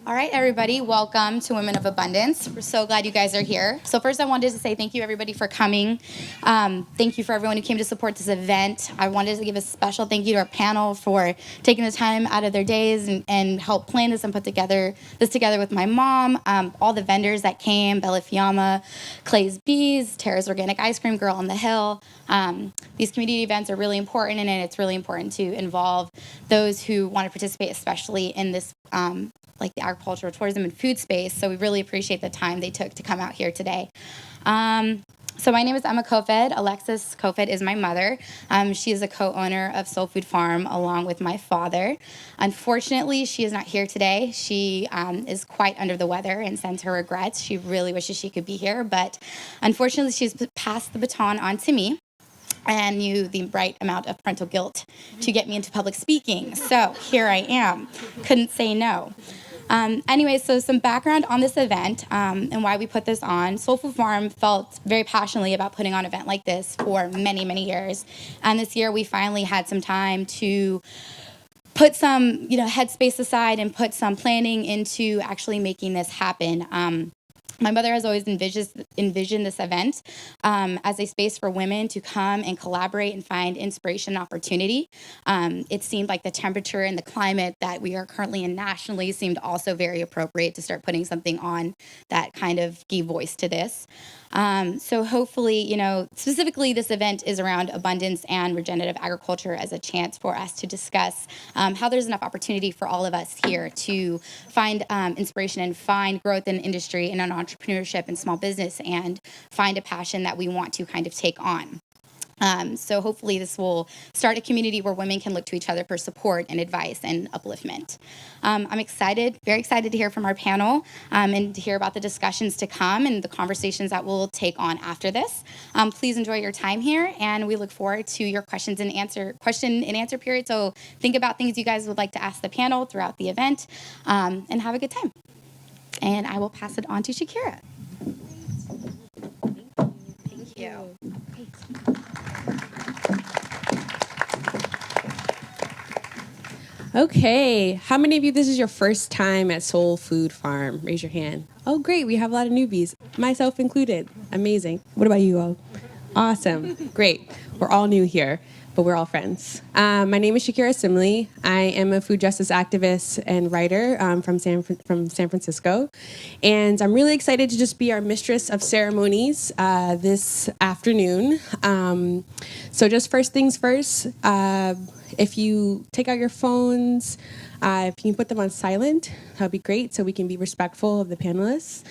All right, everybody, welcome to Women of Abundance. We're so glad you guys are here. So first, I wanted to say thank you, everybody, for coming. Thank you for everyone who came to support this event. I wanted to give a special thank you to our panel for taking the time out of their days and help plan this and put this together with my mom, all the vendors that came, Bella Fiamma, Clay's Bees, Tara's Organic Ice Cream, Girl on the Hill. These community events are really important, and it's really important to involve those who want to participate, especially in this like the agricultural, tourism, and food space. So we really appreciate the time they took to come out here today. So my name is Emma Kofed. Alexis Kofed is my mother. She is a co-owner of Soul Food Farm along with my father. Unfortunately, she is not here today. She is quite under the weather and sends her regrets. She really wishes she could be here, but unfortunately, she's passed the baton on to me and knew the right amount of parental guilt to get me into public speaking. So here I am. Couldn't say no. Anyway, so some background on this event and why we put this on. Soul Food Farm felt very passionately about putting on an event like this for many, many years. And this year we finally had some time to put some, headspace aside and put some planning into actually making this happen. My mother has always envisioned this event as a space for women to come and collaborate and find inspiration and opportunity. It seemed like the temperature and the climate that we are currently in nationally seemed also very appropriate to start putting something on that kind of gave voice to this. So hopefully, specifically this event is around abundance and regenerative agriculture as a chance for us to discuss how there's enough opportunity for all of us here to find inspiration and find growth in industry and in entrepreneurship and small business and find a passion that we want to kind of take on. So hopefully this will start a community where women can look to each other for support and advice and upliftment. I'm very excited to hear from our panel and to hear about the discussions to come and the conversations that we'll take on after this. Please enjoy your time here, and we look forward to your question and answer period. So think about things you guys would like to ask the panel throughout the event, and have a good time. And I will pass it on to Shakira. Thank you. Okay, how many of you, this is your first time at Soul Food Farm? Raise your hand. Oh, great, we have a lot of newbies, myself included. Amazing. What about you all? Awesome, great. We're all new here, but we're all friends. My name is Shakira Simley. I am a food justice activist and writer from San Francisco. And I'm really excited to just be our mistress of ceremonies this afternoon. So just first things first, if you take out your phones, if you can put them on silent, that would be great so we can be respectful of the panelists.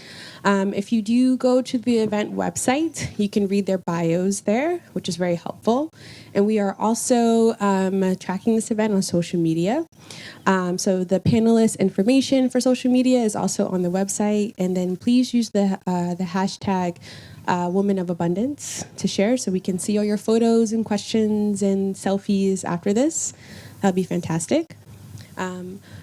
If you do go to the event website, you can read their bios there, which is very helpful. And we are also tracking this event on social media. So the panelist information for social media is also on the website. And then please use the hashtag Women of Abundance to share so we can see all your photos and questions and selfies after this. That'll be fantastic.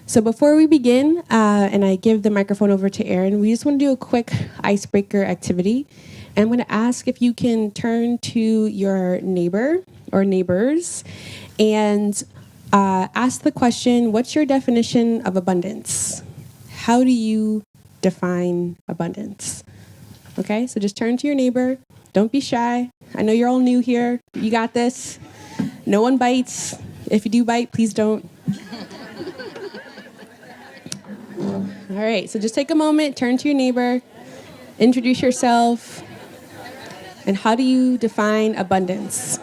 So before we begin, and I give the microphone over to Erin, we just want to do a quick icebreaker activity. And I'm going to ask if you can turn to your neighbor or neighbors and ask the question, what's your definition of abundance? How do you define abundance? Okay, so just turn to your neighbor. Don't be shy. I know you're all new here. You got this. No one bites. If you do bite, please don't. All right, so just take a moment, turn to your neighbor, introduce yourself, and how do you define abundance?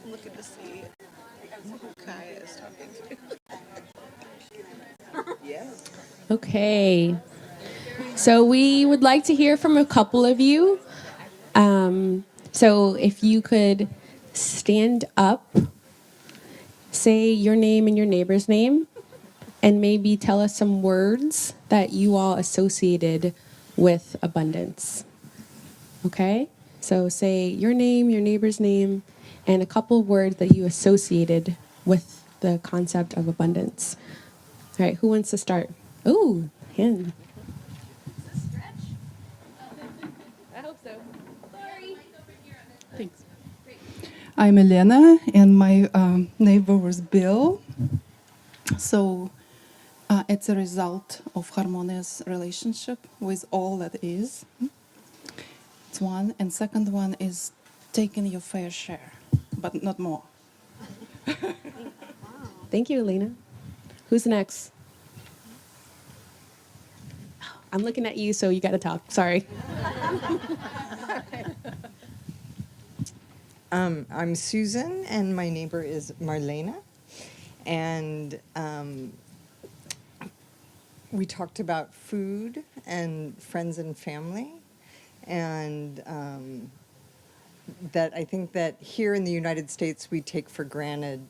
Looking to see who Kaya is talking to. Yes. Okay, so we would like to hear from a couple of you. So if you could stand up, say your name and your neighbor's name, and maybe tell us some words that you all associated with abundance. Okay? So say your name, your neighbor's name, and a couple words that you associated with the concept of abundance. All right, who wants to start? Ooh, hand. I'm Elena, and my neighbor was Bill. So it's a result of harmonious relationship with all that is. It's one. And second one is taking your fair share, but not more. Thank you, Elena. Who's next? I'm looking at you, so you got to talk. Sorry. I'm Susan, and my neighbor is Marlena. And we talked about food and friends and family. And that I think that here in the United States, we take for granted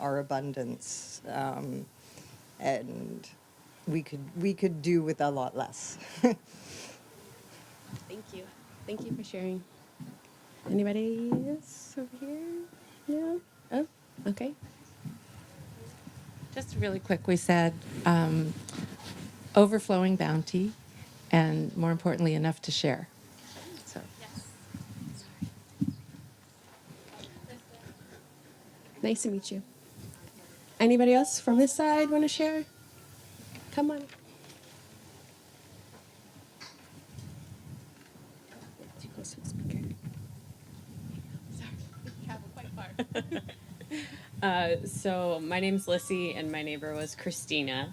our abundance. And we could do with a lot less. Thank you. Thank you for sharing. Anybody else over here? No? Oh, okay. Just really quick, we said overflowing bounty, and more importantly, enough to share. So. Nice to meet you. Anybody else from this side want to share? Come on. Too close to the speaker. So my name's Lissy, and my neighbor was Christina,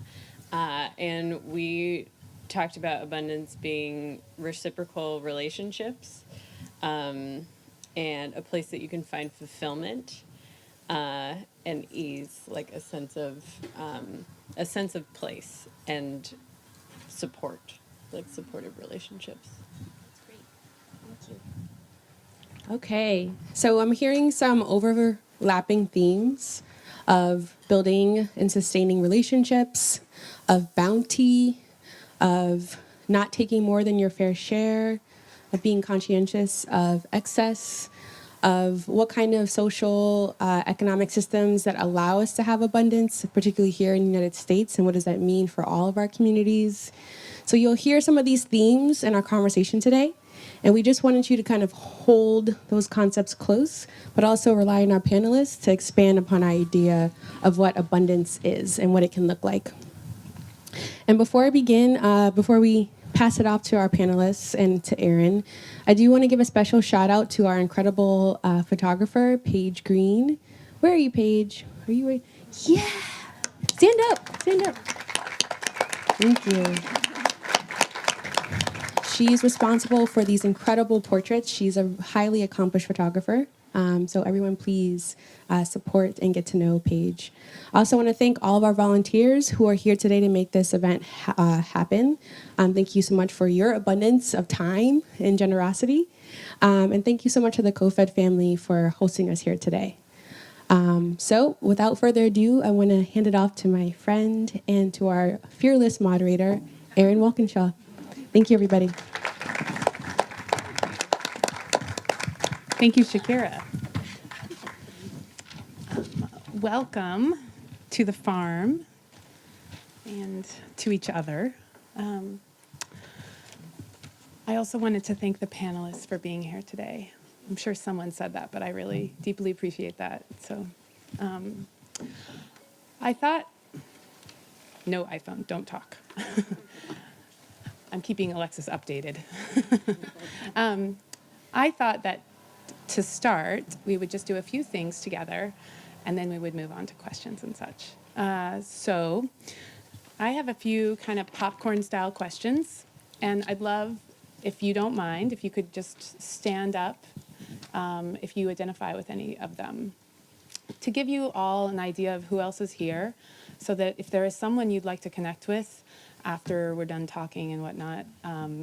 and we talked about abundance being reciprocal relationships, and a place that you can find fulfillment and ease, like a sense of place and support, like supportive relationships. Okay, so I'm hearing some overlapping themes of building and sustaining relationships, of bounty, of not taking more than your fair share, of being conscientious of excess, of what kind of social, economic systems that allow us to have abundance, particularly here in the United States, and what does that mean for all of our communities. So you'll hear some of these themes in our conversation today. And we just wanted you to kind of hold those concepts close, but also rely on our panelists to expand upon our idea of what abundance is and what it can look like. And before I begin, before we pass it off to our panelists and to Aaron, I do want to give a special shout out to our incredible photographer, Paige Green. Where are you, Paige? Are you right? Yeah. Stand up. Stand up. Thank you. She's responsible for these incredible portraits. She's a highly accomplished photographer. So everyone please support and get to know Paige. I also want to thank all of our volunteers who are here today to make this event happen. Thank you so much for your abundance of time and generosity. And thank you so much to the CoFed family for hosting us here today. So without further ado, I want to hand it off to my friend and to our fearless moderator, Aaron Walkinshaw. Thank you, everybody. Thank you, Shakira. Welcome to the farm and to each other. I also wanted to thank the panelists for being here today. I'm sure someone said that, but I really deeply appreciate that. So I thought, no iPhone, don't talk. I'm keeping Alexis updated. I thought that to start, we would just do a few things together, and then we would move on to questions and such. So I have a few kind of popcorn-style questions, and I'd love, if you don't mind, if you could just stand up if you identify with any of them. To give you all an idea of who else is here, so that if there is someone you'd like to connect with after we're done talking and whatnot,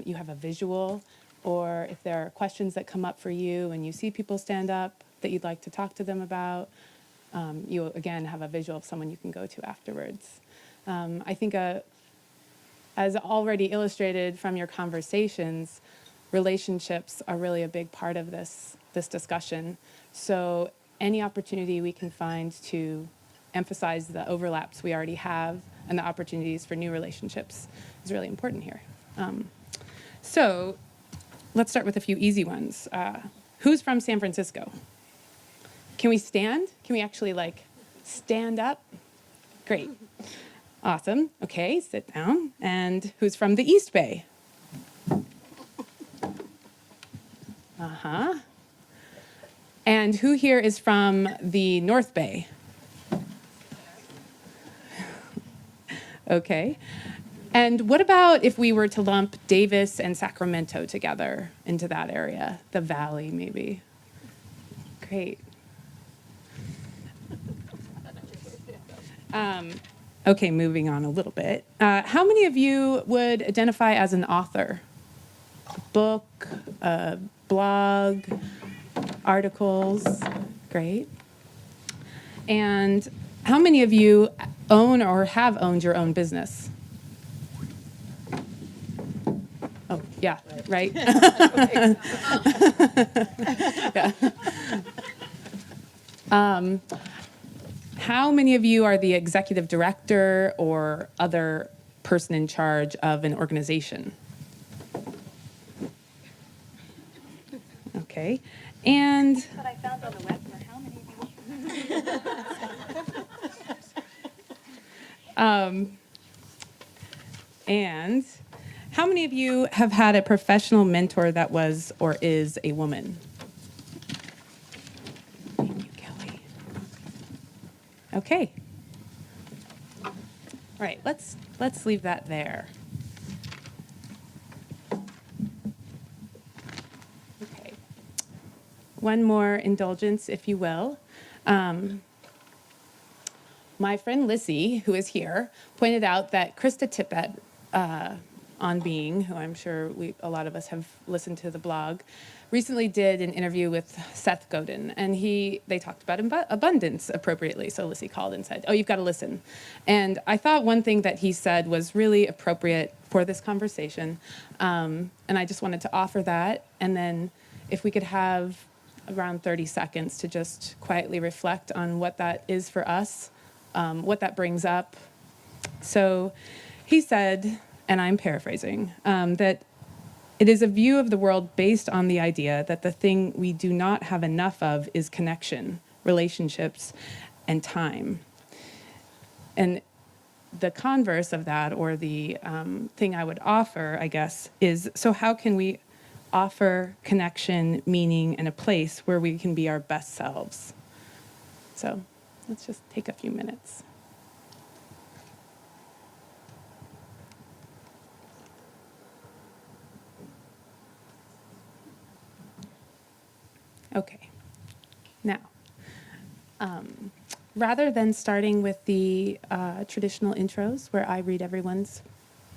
you have a visual, or if there are questions that come up for you and you see people stand up that you'd like to talk to them about, you again have a visual of someone you can go to afterwards. I think as already illustrated from your conversations, relationships are really a big part of this discussion. So any opportunity we can find to emphasize the overlaps we already have and the opportunities for new relationships is really important here. So let's start with a few easy ones. Who's from San Francisco? Can we stand? Can we actually like stand up? Great. Awesome. Okay, sit down. And who's from the East Bay? Uh-huh. And who here is from the North Bay? Okay. And what about if we were to lump Davis and Sacramento together into that area, the valley maybe? Great. Okay, moving on a little bit. How many of you would identify as an author? A book, a blog, articles? Great. And how many of you own or have owned your own business? Oh, yeah, right. Yeah. How many of you are the executive director or other person in charge of an organization? Okay. And But I found on the web for how many of you? and how many of you have had a professional mentor that was or is a woman? Thank you, Kelly. Okay. All right, let's leave that there. Okay. One more indulgence, if you will. My friend Lissy, who is here, pointed out that Krista Tippett on Being, who I'm sure a lot of us have listened to the blog, recently did an interview with Seth Godin, and they talked about abundance appropriately. So Lissy called and said, "Oh, you've got to listen." And I thought one thing that he said was really appropriate for this conversation, and I just wanted to offer that. And then if we could have around 30 seconds to just quietly reflect on what that is for us, what that brings up. So he said, and I'm paraphrasing, that it is a view of the world based on the idea that the thing we do not have enough of is connection, relationships, and time. And the converse of that, or the thing I would offer, I guess, is, so how can we offer connection, meaning, and a place where we can be our best selves? So let's just take a few minutes. Okay. Now, rather than starting with the traditional intros where I read everyone's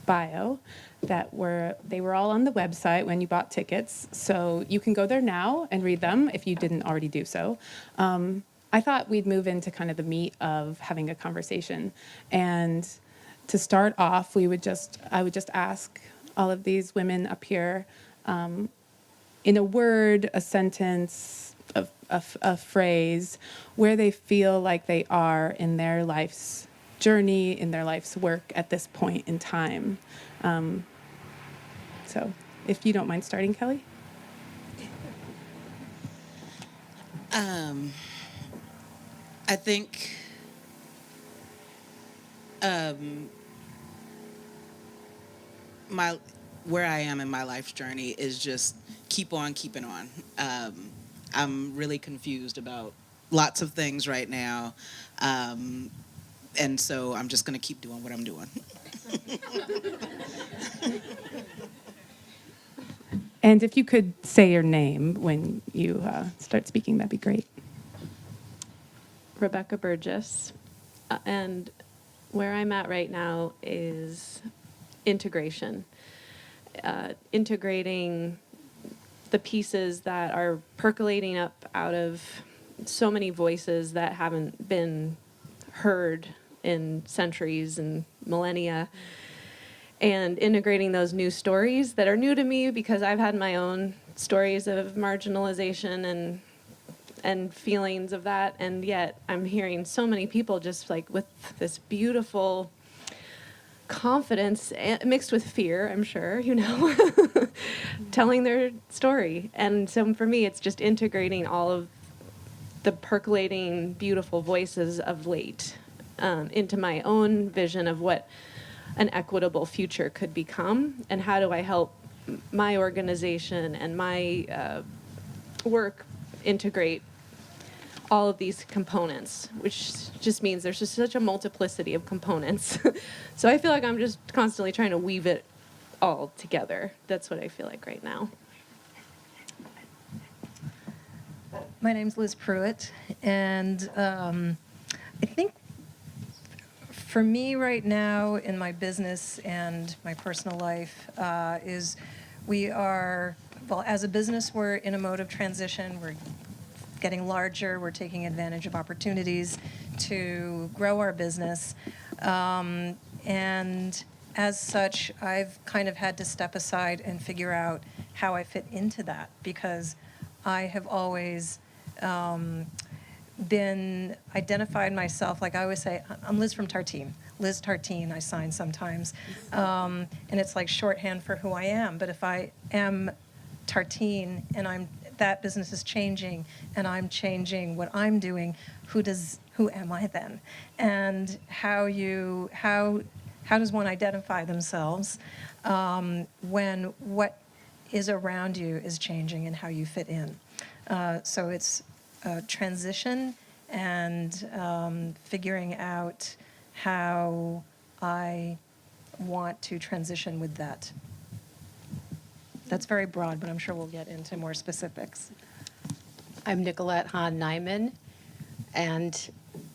bio, they were all on the website when you bought tickets, so you can go there now and read them if you didn't already do so. I thought we'd move into kind of the meat of having a conversation, and to start off, I would just ask all of these women up here, in a word, a sentence, a phrase, where they feel like they are in their life's journey, in their life's work at this point in time. So if you don't mind starting, Kelly. I think where I am in my life's journey is just keep on keeping on. I'm really confused about lots of things right now, and so I'm just going to keep doing what I'm doing. And if you could say your name when you start speaking, that'd be great. Rebecca Burgess, and where I'm at right now is integration. Integrating the pieces that are percolating up out of so many voices that haven't been heard in centuries and millennia, and integrating those new stories that are new to me because I've had my own stories of marginalization and feelings of that, and yet I'm hearing so many people just like with this beautiful confidence mixed with fear, I'm sure, telling their story. And so for me, it's just integrating all of the percolating, beautiful voices of late into my own vision of what an equitable future could become, and how do I help my organization and my work integrate all of these components, which just means there's just such a multiplicity of components. So I feel like I'm just constantly trying to weave it all together. That's what I feel like right now. My name's Liz Pruitt, and I think for me right now in my business and my personal life is we are, well, as a business, we're in a mode of transition. We're getting larger. We're taking advantage of opportunities to grow our business. And as such, I've kind of had to step aside and figure out how I fit into that, because I have always been identified myself, like I always say, I'm Liz from Tartine. Liz Tartine, I sign sometimes. And it's like shorthand for who I am. But if I am Tartine and that business is changing and I'm changing what I'm doing, who am I then? And how does one identify themselves when what is around you is changing and how you fit in? So it's a transition and figuring out how I want to transition with that. That's very broad, but I'm sure we'll get into more specifics. I'm Nicolette Hahn-Nyman, and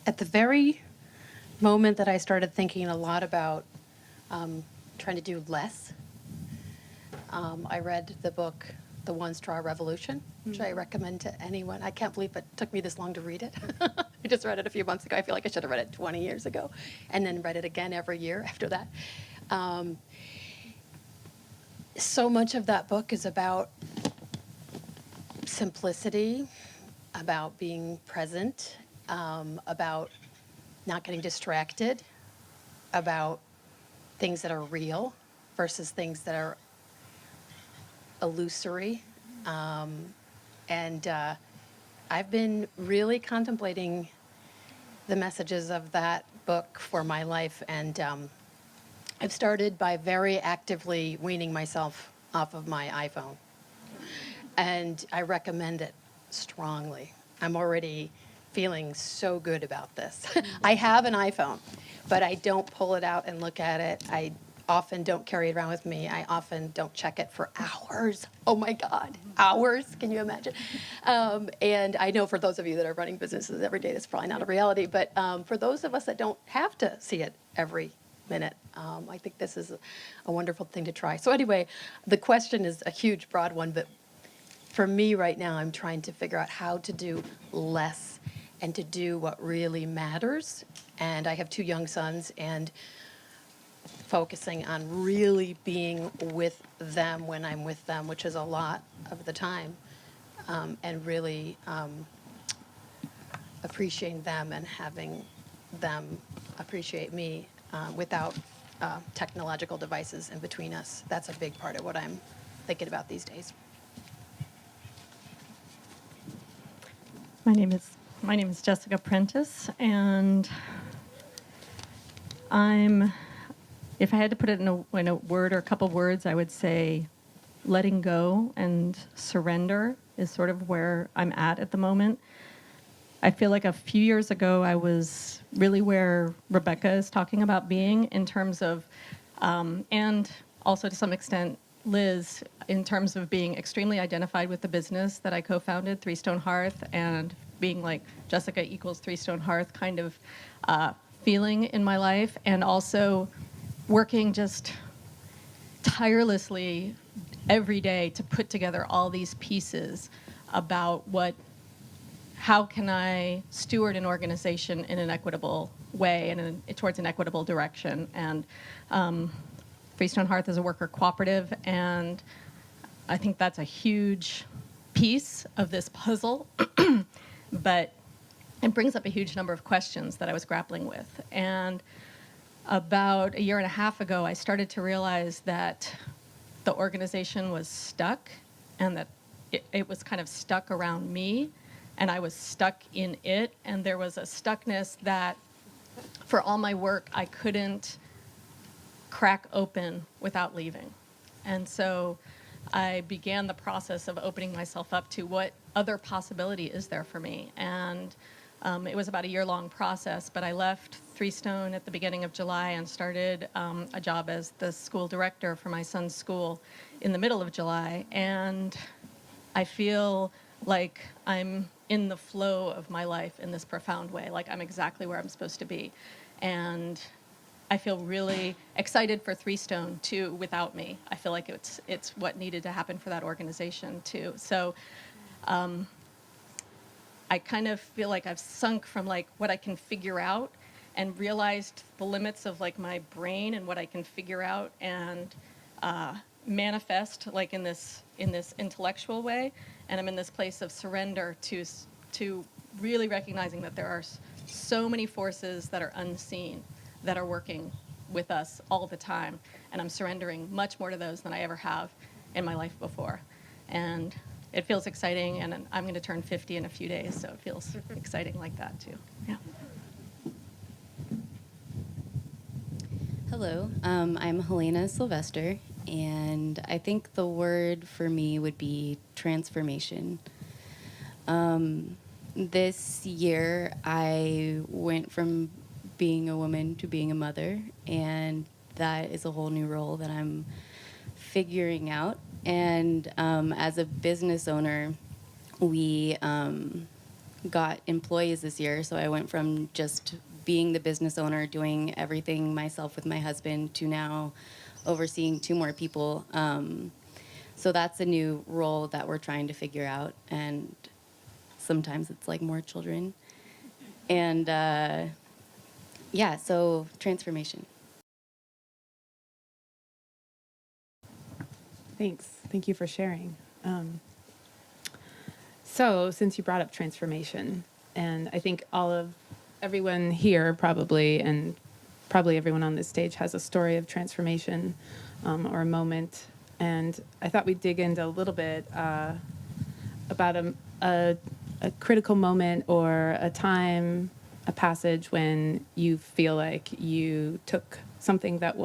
at the very moment that I started thinking a lot about trying to do less, I read the book, The One Straw Revolution, which I recommend to anyone. I can't believe it took me this long to read it. I just read it a few months ago. I feel like I should have read it 20 years ago, and then read it again every year after that. So much of that book is about simplicity, about being present, about not getting distracted, about things that are real versus things that are illusory. And I've been really contemplating the messages of that book for my life, and I've started by very actively weaning myself off of my iPhone. And I recommend it strongly. I'm already feeling so good about this. I have an iPhone, but I don't pull it out and look at it. I often don't carry it around with me. I often don't check it for hours. Oh my God, hours, can you imagine? And I know for those of you that are running businesses every day, that's probably not a reality, but for those of us that don't have to see it every minute, I think this is a wonderful thing to try. So anyway, the question is a huge, broad one, but for me right now, I'm trying to figure out how to do less and to do what really matters. And I have 2 young sons, and focusing on really being with them when I'm with them, which is a lot of the time, and really appreciating them and having them appreciate me without technological devices in between us. That's a big part of what I'm thinking about these days. My name is Jessica Prentice, and if I had to put it in a word or a couple words, I would say letting go and surrender is sort of where I'm at the moment. I feel like a few years ago, I was really where Rebecca is talking about being in terms of, and also to some extent, Liz, in terms of being extremely identified with the business that I co-founded, Three Stone Hearth, and being like Jessica equals Three Stone Hearth kind of feeling in my life, and also working just tirelessly every day to put together all these pieces about how can I steward an organization in an equitable way and towards an equitable direction. And Freestone Hearth is a worker cooperative, and I think that's a huge piece of this puzzle, but it brings up a huge number of questions that I was grappling with. And about 1.5 years ago, I started to realize that the organization was stuck, and that it was kind of stuck around me, and I was stuck in it. And there was a stuckness that for all my work, I couldn't crack open without leaving. And so I began the process of opening myself up to what other possibility is there for me. And it was about a year-long process, but I left Three Stone at the beginning of July and started a job as the school director for my son's school in the middle of July. And I feel like I'm in the flow of my life in this profound way, like I'm exactly where I'm supposed to be. And I feel really excited for Three Stone too without me. I feel like it's what needed to happen for that organization too. So I kind of feel like I've sunk from like what I can figure out and realized the limits of like my brain and what I can figure out and manifest like in this intellectual way. And I'm in this place of surrender to really recognizing that there are so many forces that are unseen that are working with us all the time. And I'm surrendering much more to those than I ever have in my life before. And it feels exciting, and I'm going to turn 50 in a few days, so it feels exciting like that too. Yeah. Hello, I'm Helena Sylvester, and I think the word for me would be transformation. This year, I went from being a woman to being a mother, and that is a whole new role that I'm figuring out. And as a business owner, we got employees this year, so I went from just being the business owner, doing everything myself with my husband, to now overseeing 2 more people. So that's a new role that we're trying to figure out, and sometimes it's like more children. And yeah, so transformation. Thanks. Thank you for sharing. So, since you brought up transformation, and I think everyone here probably, and probably everyone on this stage has a story of transformation or a moment. And I thought we'd dig into a little bit about a critical moment or a time, a passage when you feel like you took something that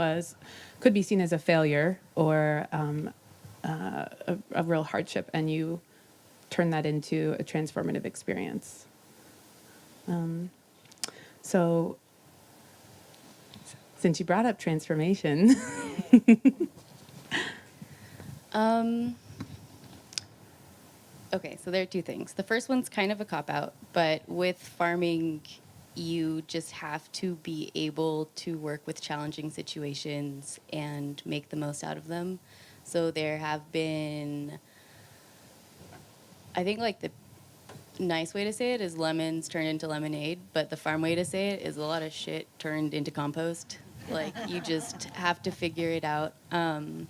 could be seen as a failure or a real hardship, and you turn that into a transformative experience. So, since you brought up transformation, Okay, so there are 2 things. The first one's kind of a cop-out, but with farming, you just have to be able to work with challenging situations and make the most out of them. So there have been, I think like the nice way to say it is lemons turned into lemonade, but the farm way to say it is a lot of shit turned into compost. Like, you just have to figure it out. And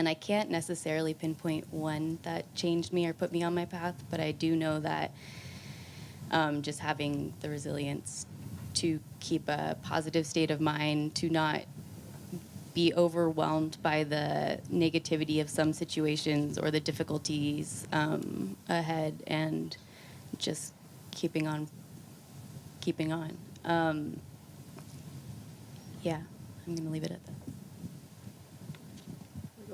I can't necessarily pinpoint one that changed me or put me on my path, but I do know that just having the resilience to keep a positive state of mind, to not be overwhelmed by the negativity of some situations or the difficulties ahead, and just keeping on. Yeah, I'm going to leave it at that.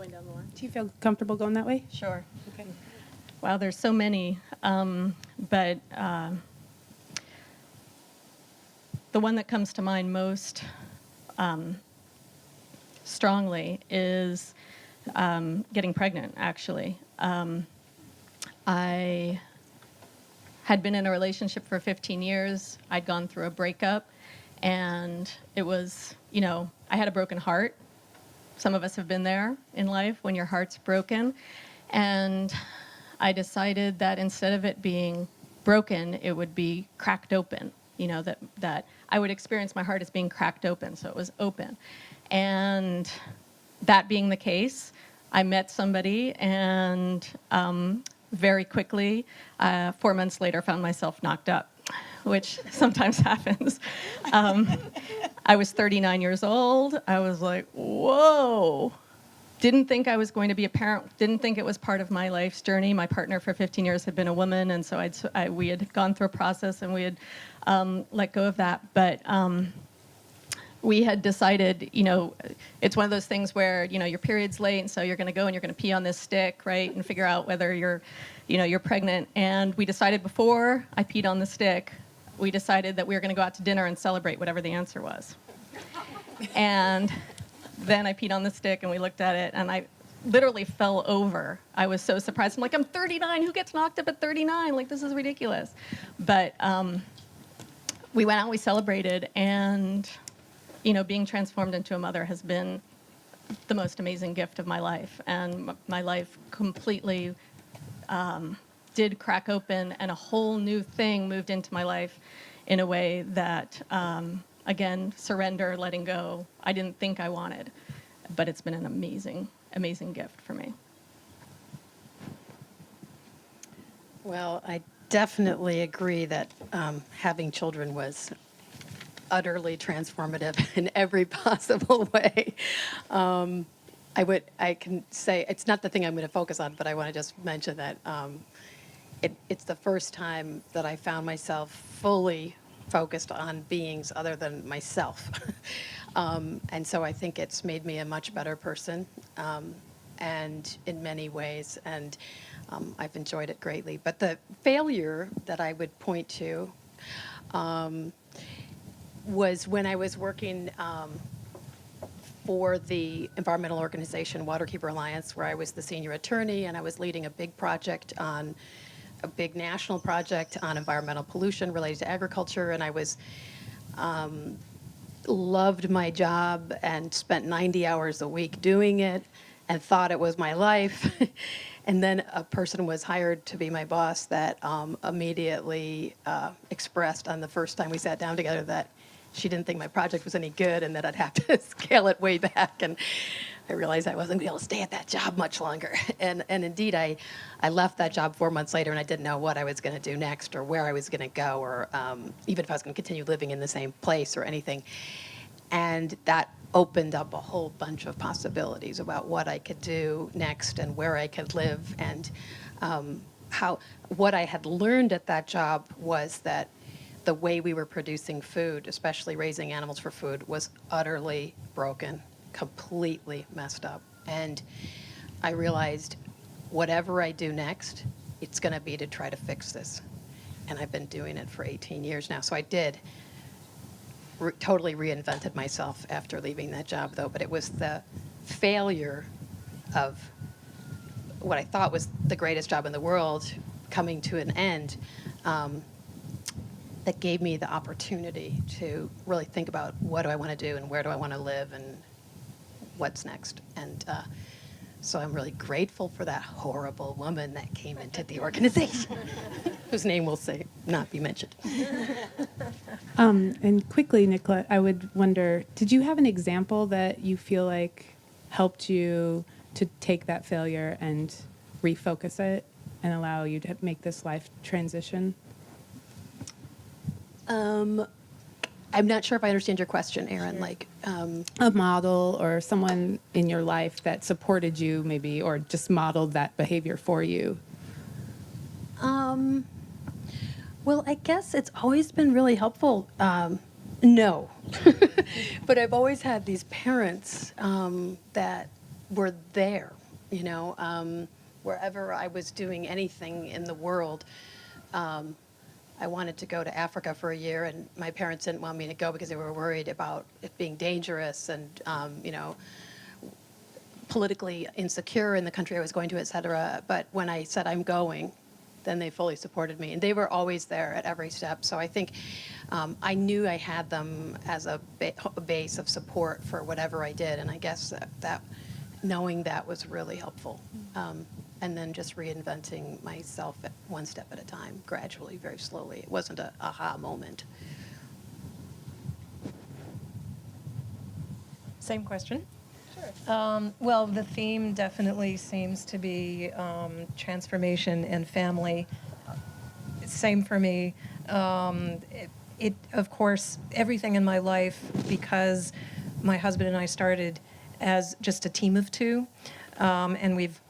going down the line. Do you feel comfortable going that way? Sure. Okay. Wow, there's so many. But the one that comes to mind most strongly is getting pregnant, actually. I had been in a relationship for 15 years. I'd gone through a breakup, and it was, I had a broken heart. Some of us have been there in life when your heart's broken. And I decided that instead of it being broken, it would be cracked open, that I would experience my heart as being cracked open, so it was open. And that being the case, I met somebody, and very quickly, 4 months later, found myself knocked up, which sometimes happens. I was 39 years old. I was like, whoa, didn't think I was going to be a parent, didn't think it was part of my life's journey. My partner for 15 years had been a woman, and so we had gone through a process, and we had let go of that. But we had decided, it's one of those things where, your period's late, and so you're going to go and you're going to pee on this stick, right, and figure out whether you're pregnant. And we decided before I peed on the stick, we decided that we were going to go out to dinner and celebrate whatever the answer was. And then I peed on the stick, and we looked at it, and I literally fell over. I was so surprised. I'm like, I'm 39. Who gets knocked up at 39? Like, this is ridiculous. But we went out and we celebrated, and being transformed into a mother has been the most amazing gift of my life. And my life completely did crack open, and a whole new thing moved into my life in a way that, again, surrender, letting go, I didn't think I wanted. But it's been an amazing, amazing gift for me. Well, I definitely agree that having children was utterly transformative in every possible way. I can say it's not the thing I'm going to focus on, but I want to just mention that it's the first time that I found myself fully focused on beings other than myself. And so I think it's made me a much better person, and in many ways, and I've enjoyed it greatly. But the failure that I would point to was when I was working for the environmental organization Waterkeeper Alliance, where I was the senior attorney, and I was leading a big national project on environmental pollution related to agriculture, and I was loved my job and spent 90 hours a week doing it and thought it was my life. And then a person was hired to be my boss that immediately expressed on the first time we sat down together that she didn't think my project was any good and that I'd have to scale it way back. And I realized I wasn't going to be able to stay at that job much longer. And indeed, I left that job 4 months later, and I didn't know what I was going to do next or where I was going to go, or even if I was going to continue living in the same place or anything. And that opened up a whole bunch of possibilities about what I could do next and where I could live. And what I had learned at that job was that the way we were producing food, especially raising animals for food, was utterly broken, completely messed up. And I realized whatever I do next, it's going to be to try to fix this. And I've been doing it for 18 years now. So I did totally reinvented myself after leaving that job, though. But it was the failure of what I thought was the greatest job in the world coming to an end that gave me the opportunity to really think about what do I want to do and where do I want to live and what's next. And so I'm really grateful for that horrible woman that came into the organization, whose name will not be mentioned. And quickly, Nicola, I would wonder, did you have an example that you feel like helped you to take that failure and refocus it and allow you to make this life transition? I'm not sure if I understand your question, Erin. Like a model or someone in your life that supported you, maybe, or just modeled that behavior for you. Well, I guess it's always been really helpful. No, but I've always had these parents that were there. Wherever I was doing anything in the world. I wanted to go to Africa for a year, and my parents didn't want me to go because they were worried about it being dangerous and, politically insecure in the country I was going to, et cetera. But when I said I'm going, then they fully supported me. And they were always there at every step. So I think I knew I had them as a base of support for whatever I did. And I guess that knowing that was really helpful. And then just reinventing myself one step at a time, gradually, very slowly. It wasn't an aha moment. Same question. Sure. Well, the theme definitely seems to be transformation and family. Same for me. It, of course, everything in my life, because my husband and I started as just a team of two, and we've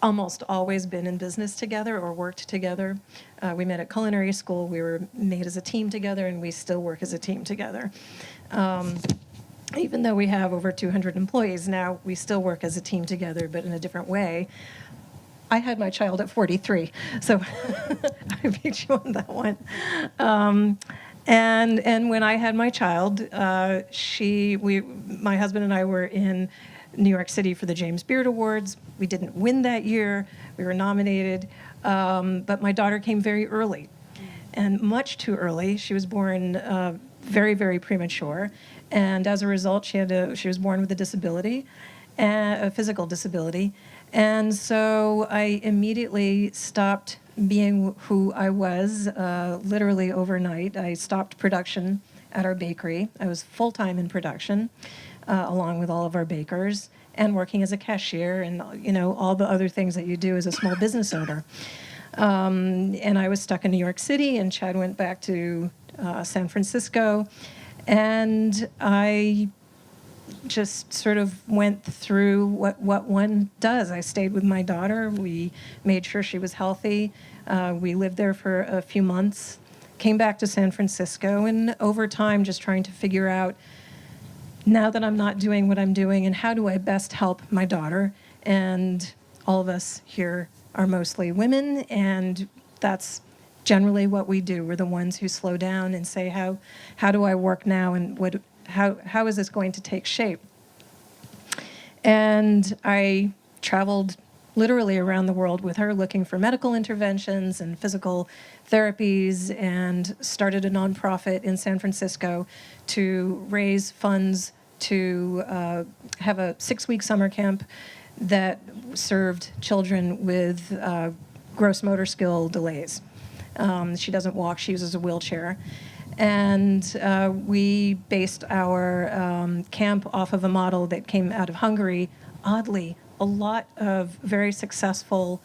almost always been in business together or worked together. We met at culinary school. We were made as a team together, and we still work as a team together. Even though we have over 200 employees now, we still work as a team together, but in a different way. I had my child at 43, so I beat you on that one. And when I had my child, my husband and I were in New York City for the James Beard Awards. We didn't win that year. We were nominated, but my daughter came very early, and much too early. She was born very, very premature, and as a result, she was born with a disability, a physical disability, and so I immediately stopped being who I was, literally overnight. I stopped production at our bakery. I was full-time in production, along with all of our bakers, and working as a cashier and, all the other things that you do as a small business owner. And I was stuck in New York City, and Chad went back to San Francisco, and I just sort of went through what one does. I stayed with my daughter. We made sure she was healthy. We lived there for a few months, came back to San Francisco, and over time just trying to figure out, now that I'm not doing what I'm doing, and how do I best help my daughter? And all of us here are mostly women, and that's generally what we do. We're the ones who slow down and say, how do I work now, and how is this going to take shape? And I traveled literally around the world with her, looking for medical interventions and physical therapies, and started a nonprofit in San Francisco to raise funds to have a 6-week summer camp that served children with gross motor skill delays. She doesn't walk, she uses a wheelchair. And we based our camp off of a model that came out of Hungary. Oddly, a lot of very successful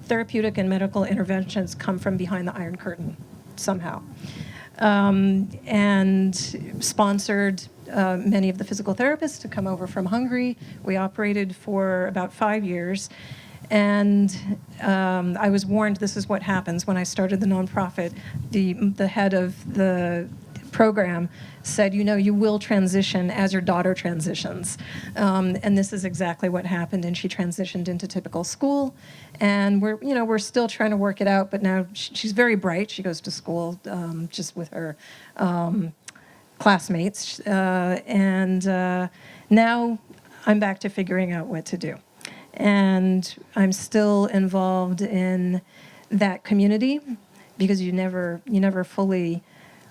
therapeutic and medical interventions come from behind the Iron Curtain, somehow. And sponsored many of the physical therapists to come over from Hungary. We operated for about 5 years. And I was warned this is what happens when I started the nonprofit. The head of the program said, you will transition as your daughter transitions. And this is exactly what happened. And she transitioned into typical school. And we're still trying to work it out. But now she's very bright. She goes to school just with her classmates. And now I'm back to figuring out what to do. And I'm still involved in that community, because you never fully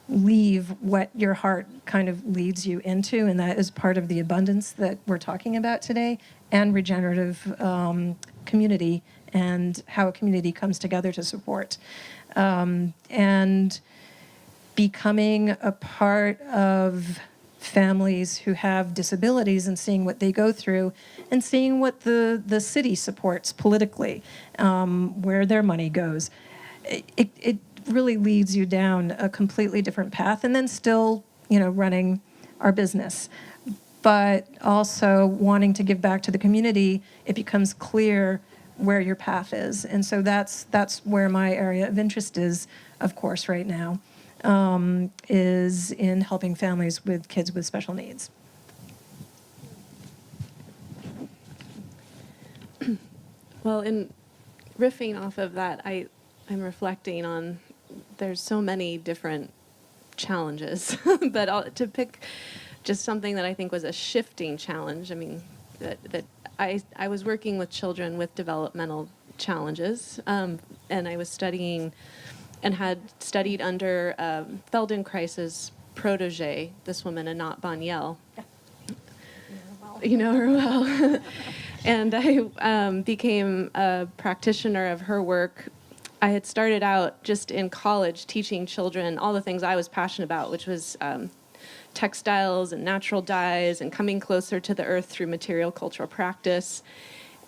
leave what your heart kind of leads you into, and that is part of the abundance that we're talking about today, and regenerative community, and how a community comes together to support. And becoming a part of families who have disabilities and seeing what they go through, and seeing what the city supports politically, where their money goes. It really leads you down a completely different path, and then still, running our business. But also wanting to give back to the community, it becomes clear where your path is. And so that's where my area of interest is, of course, right now. Is in helping families with kids with special needs. Well, in riffing off of that, I'm reflecting on, there's so many different challenges, but to pick just something that I think was a shifting challenge. I mean, that I was working with children with developmental challenges, and I was studying and had studied under Feldenkrais's protege, this woman, Anat Banyel. Yeah. You know her well. And I became a practitioner of her work. I had started out just in college teaching children all the things I was passionate about, which was textiles and natural dyes and coming closer to the earth through material cultural practice.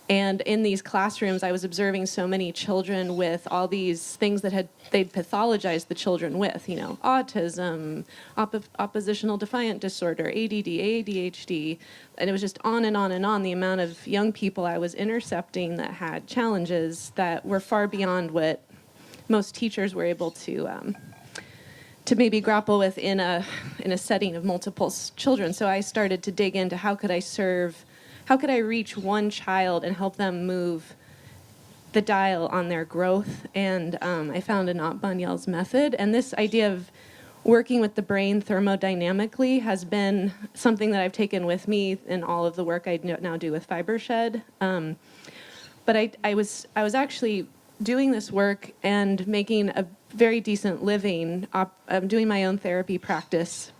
And in these classrooms, I was observing so many children with all these things that they'd pathologized the children with, you know, autism, oppositional defiant disorder, ADD, ADHD, and it was just on and on and on, the amount of young people I was intercepting that had challenges that were far beyond what most teachers were able to maybe grapple with in a setting of multiple children. So I started to dig into how could I reach one child and help them move the dial on their growth? And I found Anat Banyel's method. And this idea of working with the brain thermodynamically has been something that I've taken with me in all of the work I now do with FiberShed. But I was actually doing this work and making a very decent living, doing my own therapy practice.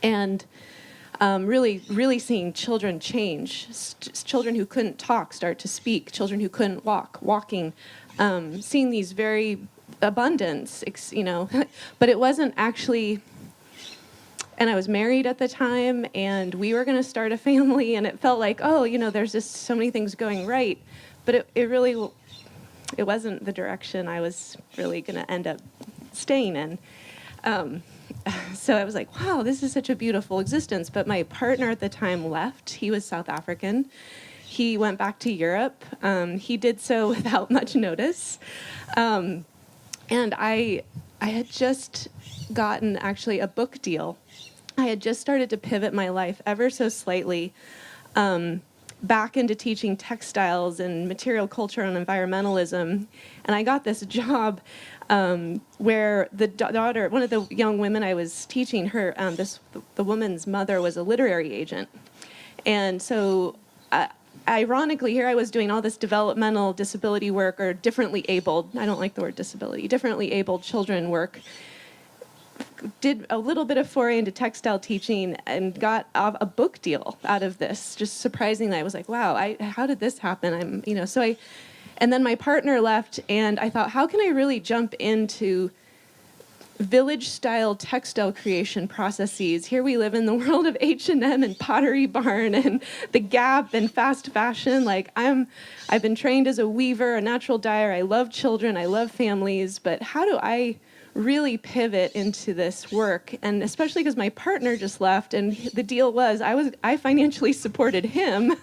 And really seeing children change, children who couldn't talk start to speak, children who couldn't walking, seeing these very abundance, you know, but it wasn't actually, and I was married at the time, and we were going to start a family, and it felt like, oh, you know, there's just so many things going right, but it wasn't the direction I was really going to end up staying in. So I was like, wow, this is such a beautiful existence. But my partner at the time left. He was South African. He went back to Europe. He did so without much notice. And I had just gotten actually a book deal. I had just started to pivot my life ever so slightly back into teaching textiles and material culture and environmentalism. And I got this job where the daughter, one of the young women I was teaching, the woman's mother was a literary agent. And so ironically, here I was doing all this developmental disability work, or differently abled, I don't like the word disability, differently abled children work, did a little bit of foray into textile teaching and got a book deal out of this. Just surprisingly, I was like, wow, how did this happen? And then my partner left, and I thought, how can I really jump into village-style textile creation processes? Here we live in the world of H&M and Pottery Barn and the Gap and fast fashion. Like I've been trained as a weaver, a natural dyer. I love children. I love families. But how do I really pivot into this work? And especially because my partner just left, and the deal was I financially supported him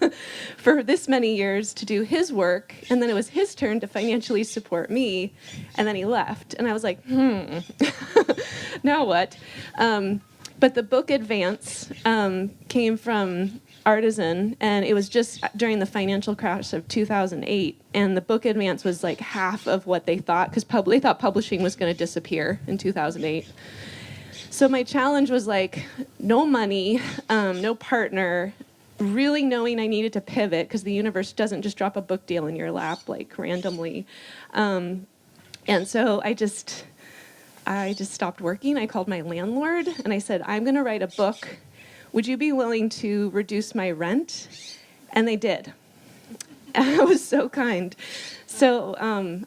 for this many years to do his work, and then it was his turn to financially support me, and then he left, and I was like, now what? But the book Advance came from Artisan, and it was just during the financial crash of 2008, and the book Advance was like half of what they thought, because they thought publishing was going to disappear in 2008. So my challenge was like, no money, no partner, really knowing I needed to pivot, because the universe doesn't just drop a book deal in your lap like randomly. And so I just stopped working. I called my landlord and I said, I'm going to write a book. Would you be willing to reduce my rent? And they did. I was so kind. So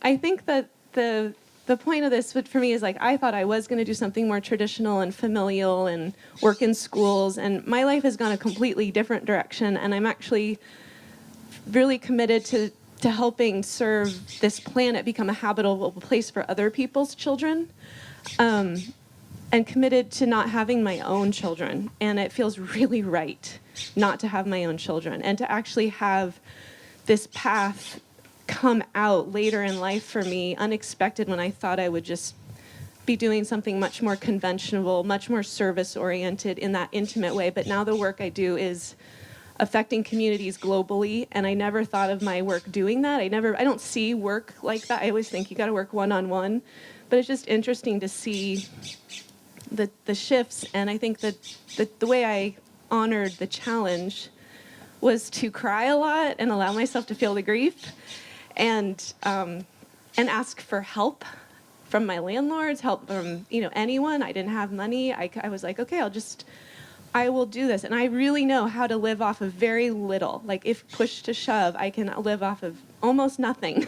I think that the point of this for me is, like, I thought I was going to do something more traditional and familial and work in schools, and my life has gone a completely different direction, and I'm actually really committed to helping serve this planet become a habitable place for other people's children. And committed to not having my own children. And it feels really right not to have my own children, and to actually have this path come out later in life for me, unexpected, when I thought I would just be doing something much more conventional, much more service-oriented in that intimate way. But now the work I do is affecting communities globally, and I never thought of my work doing that. I don't see work like that. I always think you got to work one-on-one. But it's just interesting to see the shifts, and I think that the way I honored the challenge was to cry a lot and allow myself to feel the grief, and ask for help from my landlords, help from anyone. I didn't have money. I was like, okay, I will do this, and I really know how to live off of very little. Like, if push to shove, I can live off of almost nothing.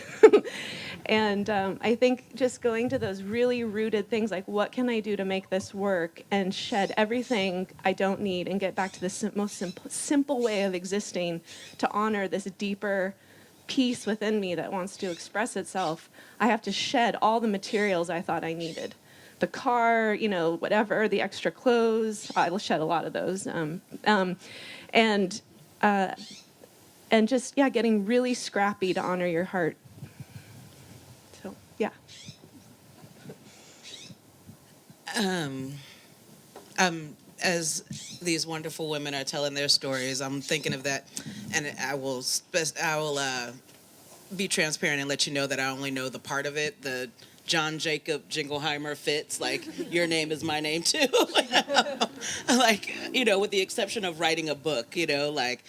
And I think just going to those really rooted things, like, what can I do to make this work, and shed everything I don't need and get back to the most simple way of existing, to honor this deeper piece within me that wants to express itself, I have to shed all the materials I thought I needed. The car, whatever, the extra clothes. I will shed a lot of those. And just, getting really scrappy to honor your heart. So, yeah. As these wonderful women are telling their stories, I'm thinking of that, and I will be transparent and let you know that I only know the part of it, the John Jacob Jingleheimer fits, like your name is my name too. Like, with the exception of writing a book, like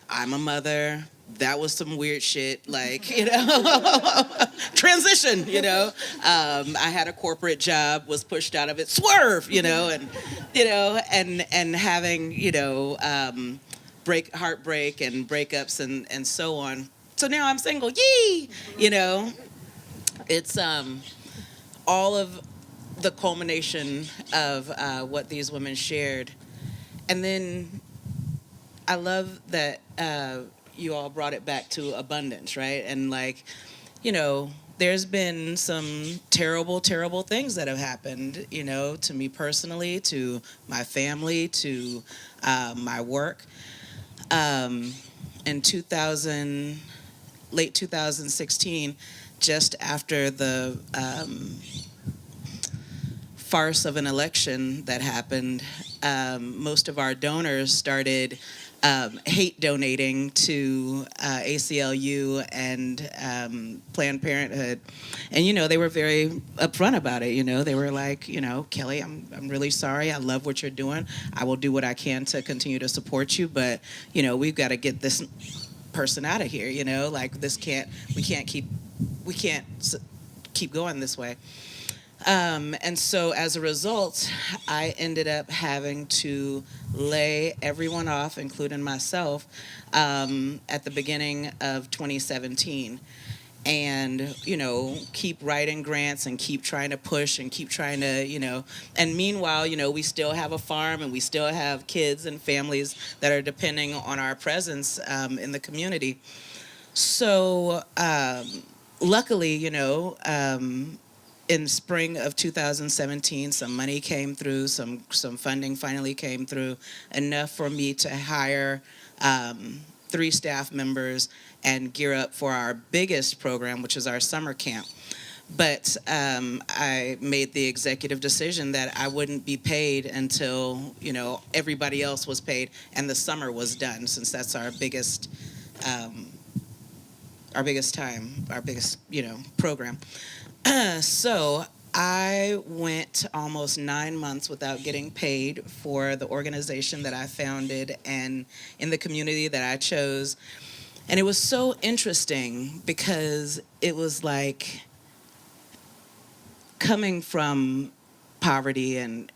I'm a mother. That was some weird shit, like, transition, I had a corporate job, was pushed out of it, swerve, and having, heartbreak and breakups and so on. So now I'm single, yee, it's all of the culmination of what these women shared. And then I love that you all brought it back to abundance, right? And there's been some terrible, terrible things that have happened, to me personally, to my family, to my work. In late 2016, just after the farce of an election that happened, most of our donors started hate donating to ACLU and Planned Parenthood. And, they were very upfront about it. They were like, Kelly, I'm really sorry. I love what you're doing. I will do what I can to continue to support you. But, we've got to get this person out of here, we can't keep going this way. And so as a result, I ended up having to lay everyone off, including myself, at the beginning of 2017. And, keep writing grants and keep trying to push and keep trying to, and meanwhile, we still have a farm and we still have kids and families that are depending on our presence in the community. So luckily, in spring of 2017, some money came through, some funding finally came through, enough for me to hire 3 staff members and gear up for our biggest program, which is our summer camp. But I made the executive decision that I wouldn't be paid until, everybody else was paid and the summer was done, since that's our biggest program. So I went almost 9 months without getting paid for the organization that I founded and in the community that I chose. And it was so interesting because it was like coming from poverty and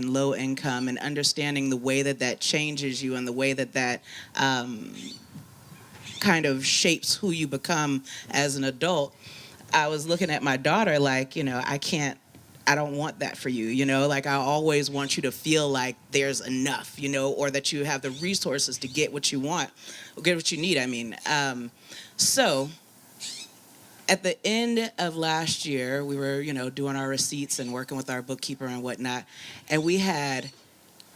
low income and understanding the way that changes you and the way that kind of shapes who you become as an adult. I was looking at my daughter like, I don't want that for you, like I always want you to feel like there's enough, or that you have the resources to get what you want, or get what you need, So at the end of last year, we were, doing our receipts and working with our bookkeeper and whatnot, and we had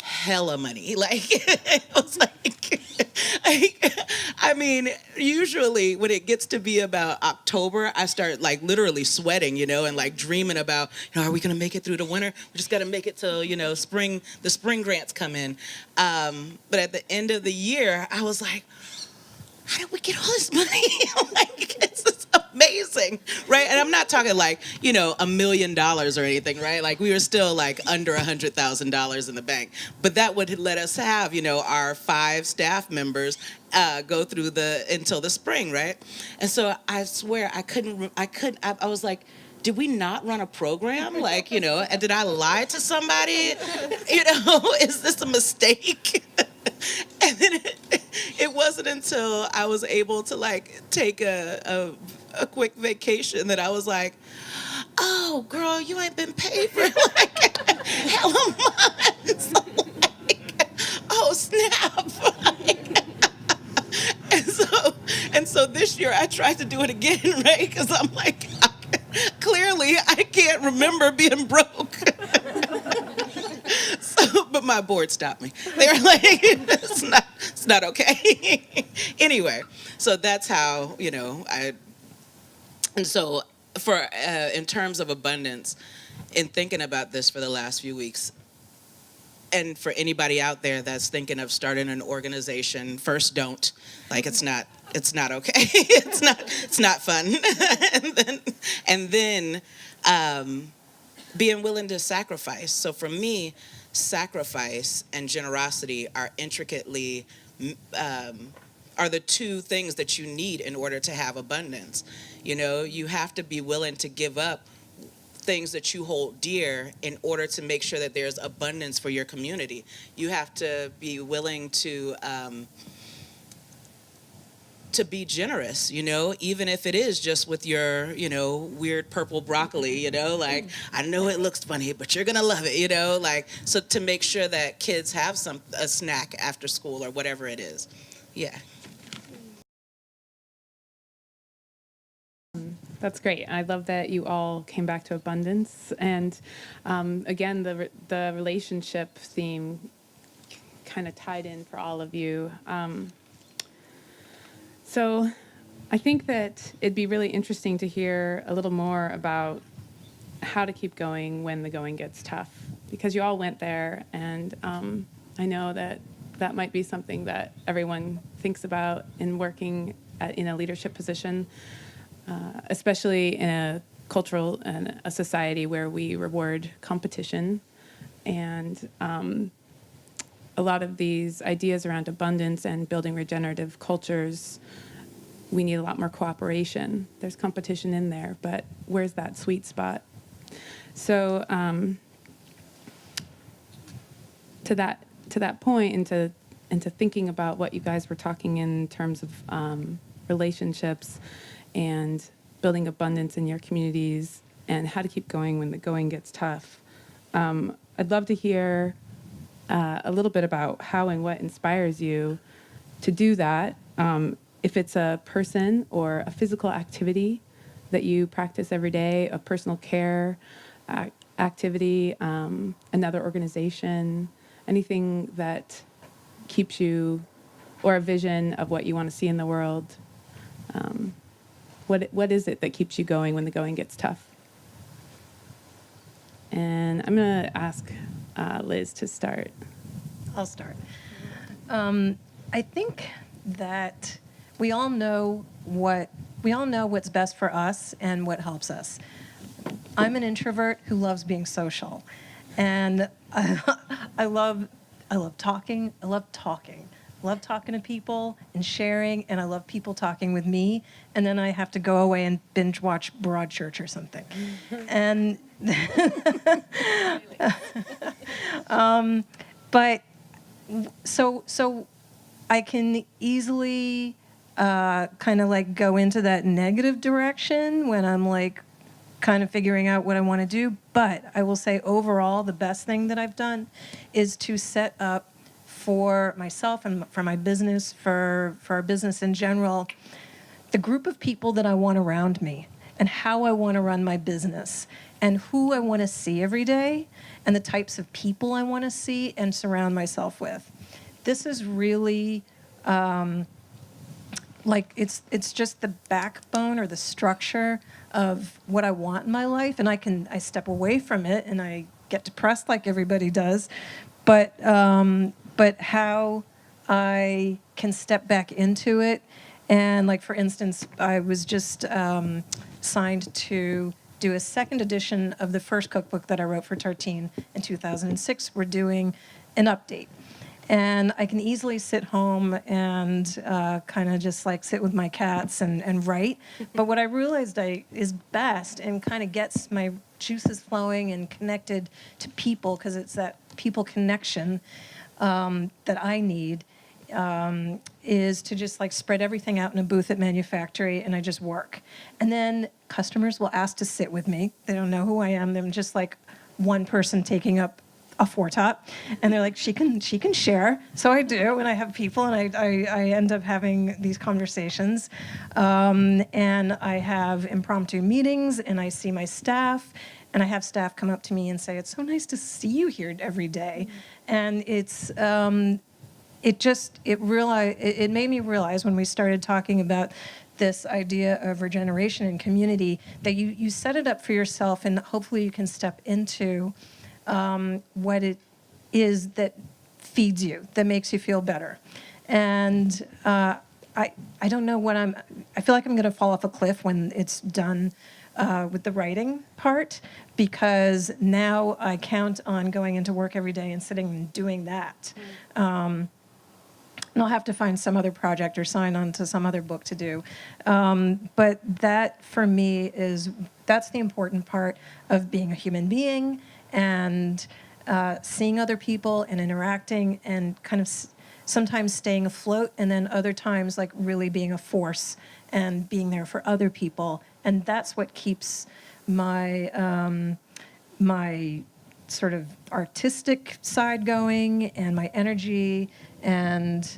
hella money. Like, it was like usually when it gets to be about October, I start like literally sweating, and like dreaming about, are we gonna make it through the winter? We just gotta make it till, spring, the spring grants come in. But at the end of the year, I was like, how did we get all this money? Like, it's just amazing, right? And I'm not talking like, $1 million or anything, right? Like, we were still like under $100,000 in the bank. But that would let us have, our 5 staff members go through until the spring, right? And so I swear I was like, did we not run a program? Like, and did I lie to somebody? Is this a mistake? And then it wasn't until I was able to like take a quick vacation that I was like, oh, girl, you ain't been paid for like hella months. Like, oh, snap. And so this year I tried to do it again, right? Because I'm like, clearly I can't remember being broke. So, but my board stopped me. They were like, it's not okay. Anyway, so that's how, and so for, in terms of abundance, in thinking about this for the last few weeks, and for anybody out there that's thinking of starting an organization, first don't. Like it's not okay. it's not fun. and then being willing to sacrifice. So for me, sacrifice and generosity are intricately are the two things that you need in order to have abundance. You have to be willing to give up things that you hold dear in order to make sure that there's abundance for your community. You have to be willing to be generous, even if it is just with your, weird purple broccoli, like, I know it looks funny, but you're gonna love it, like, so to make sure that kids have a snack after school or whatever it is. Yeah. That's great. I love that you all came back to abundance. And again, the relationship theme kind of tied in for all of you. So I think that it'd be really interesting to hear a little more about how to keep going when the going gets tough, because you all went there, and I know that might be something that everyone thinks about in working in a leadership position. Especially in a cultural and a society where we reward competition. And a lot of these ideas around abundance and building regenerative cultures, we need a lot more cooperation. There's competition in there, but where's that sweet spot? So to that point, into thinking about what you guys were talking in terms of relationships and building abundance in your communities and how to keep going when the going gets tough. I'd love to hear a little bit about how and what inspires you to do that. If it's a person or a physical activity that you practice every day, a personal care activity, another organization, anything that keeps you, or a vision of what you want to see in the world. What is it that keeps you going when the going gets tough? And I'm going to ask Liz to start. I'll start. I think that we all know what's best for us and what helps us. I'm an introvert who loves being social, and I love talking. I love talking to people and sharing, and I love people talking with me. And then I have to go away and binge watch Broadchurch or something. And but so I can easily kind of like go into that negative direction when I'm like kind of figuring out what I want to do. But I will say overall, the best thing that I've done is to set up for myself and for my business, for our business in general, the group of people that I want around me and how I want to run my business and who I want to see every day and the types of people I want to see and surround myself with. This is really like it's just the backbone or the structure of what I want in my life, and I step away from it and I get depressed like everybody does, but how I can step back into it. And like, for instance, I was just signed to do a second edition of the first cookbook that I wrote for Tartine in 2006. We're doing an update. And I can easily sit home and kind of just like sit with my cats and write. But what I realized is best and kind of gets my juices flowing and connected to people, because it's that people connection that I need, is to just like spread everything out in a booth at Manufactory, and I just work. And then customers will ask to sit with me. They don't know who I am. I'm just like one person taking up a foretop, and they're like, she can share. So I do, and I have people, and I end up having these conversations, and I have impromptu meetings, and I see my staff, and I have staff come up to me and say, it's so nice to see you here every day. And it made me realize when we started talking about this idea of regeneration and community, that you set it up for yourself, and hopefully you can step into what it is that feeds you, that makes you feel better. And I don't know what I feel like I'm going to fall off a cliff when it's done with the writing part, because now I count on going into work every day and sitting and doing that. And I'll have to find some other project or sign on to some other book to do. But that, for me, that's the important part of being a human being, and seeing other people and interacting, and kind of sometimes staying afloat, and then other times like really being a force and being there for other people. And that's what keeps my my sort of artistic side going, and my energy, and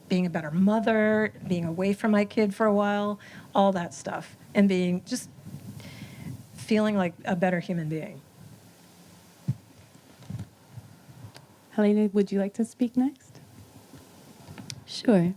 being a better mother, being away from my kid for a while, all that stuff, and just feeling like a better human being. Helena, would you like to speak next? Sure.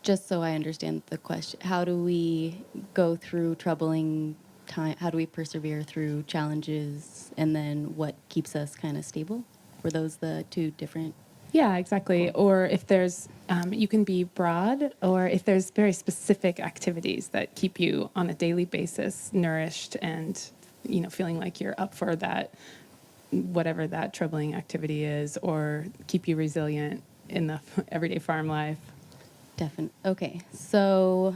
Just so I understand the question, how do we go through troubling time? How do we persevere through challenges? And then what keeps us kind of stable? Were those the two different? Yeah, exactly. Or if there's, you can be broad, or if there's very specific activities that keep you on a daily basis nourished and, feeling like you're up for that, whatever that troubling activity is, or keep you resilient in the everyday farm life. Definitely. Okay. So,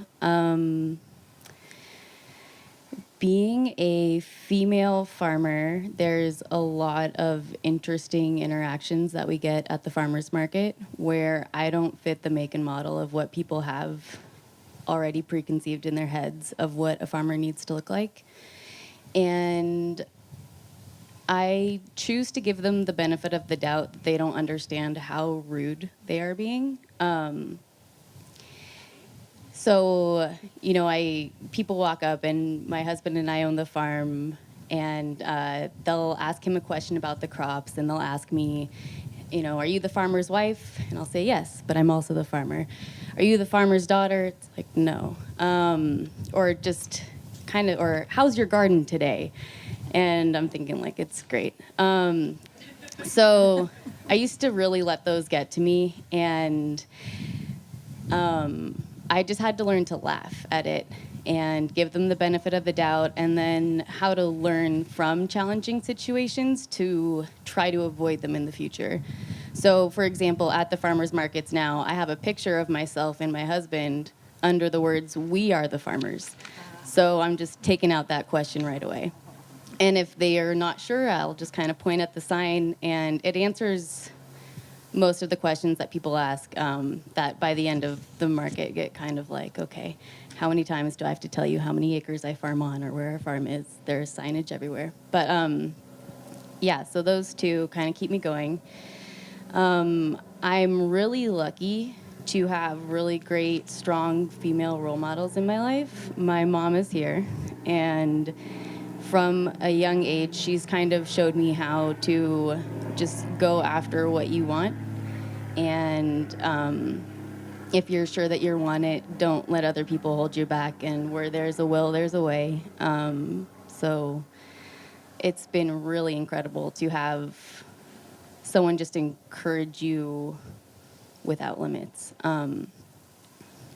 being a female farmer, there's a lot of interesting interactions that we get at the farmer's market where I don't fit the make and model of what people have already preconceived in their heads of what a farmer needs to look like. And I choose to give them the benefit of the doubt that they don't understand how rude they are being. So, people walk up, and my husband and I own the farm, and they'll ask him a question about the crops, and they'll ask me, are you the farmer's wife? And I'll say, yes, but I'm also the farmer. Are you the farmer's daughter? It's like, no. Or just or how's your garden today? And I'm thinking, like, it's great. So I used to really let those get to me, and I just had to learn to laugh at it and give them the benefit of the doubt, and then how to learn from challenging situations to try to avoid them in the future. So, for example, at the farmers markets now, I have a picture of myself and my husband under the words, "We are the farmers." So I'm just taking out that question right away. And if they are not sure, I'll just kind of point at the sign, and it answers most of the questions that people ask, that by the end of the market get kind of like, okay, how many times do I have to tell you how many acres I farm on or where our farm is? There's signage everywhere. But yeah, so those two kind of keep me going. I'm really lucky to have really great, strong female role models in my life. My mom is here, and from a young age, she's kind of showed me how to just go after what you want. And if you're sure that you want it, don't let other people hold you back. And where there's a will, there's a way. So it's been really incredible to have someone just encourage you without limits. And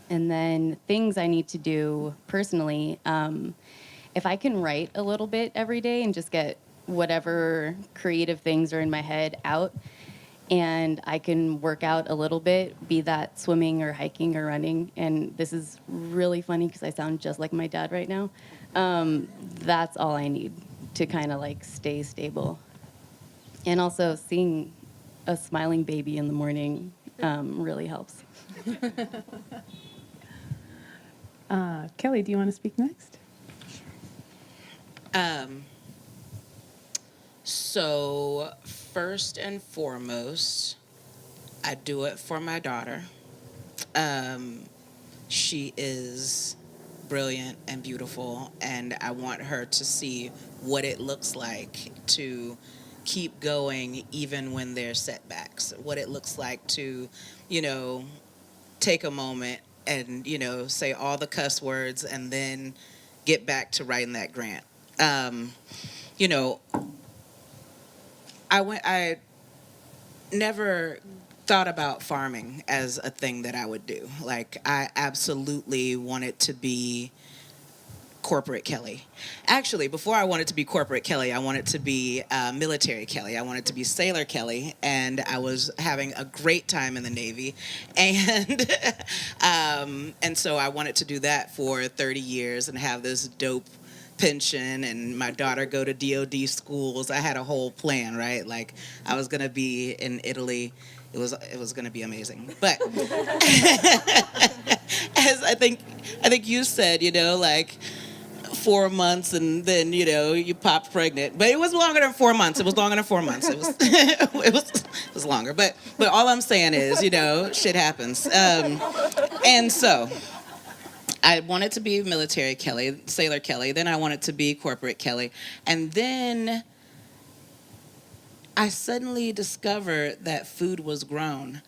then things I need to do personally, if I can write a little bit every day and just get whatever creative things are in my head out, and I can work out a little bit, be that swimming or hiking or running, and this is really funny because I sound just like my dad right now, that's all I need to kind of like stay stable. And also seeing a smiling baby in the morning really helps. Kelly, do you want to speak next? Um, so first and foremost, I do it for my daughter. Um, she is brilliant and beautiful, and I want her to see what it looks like to keep going even when there's setbacks, what it looks like to, you know, take a moment and, say all the cuss words and then get back to writing that grant. You know, I never thought about farming as a thing that I would do. Like, I absolutely wanted to be corporate Kelly. Actually, before I wanted to be corporate Kelly, I wanted to be military Kelly. I wanted to be sailor Kelly, and I was having a great time in the Navy, and and so I wanted to do that for 30 years and have this dope pension and my daughter go to DoD schools. I had a whole plan, right? Like, I was gonna be in Italy. It was gonna be amazing. But as I think you said, like 4 months and then you popped pregnant. But it was longer than 4 months. It was longer than 4 months. It was it was longer. But all I'm saying is, shit happens. And so I wanted to be military Kelly, sailor Kelly. Then I wanted to be corporate Kelly. And then I suddenly discovered that food was grown.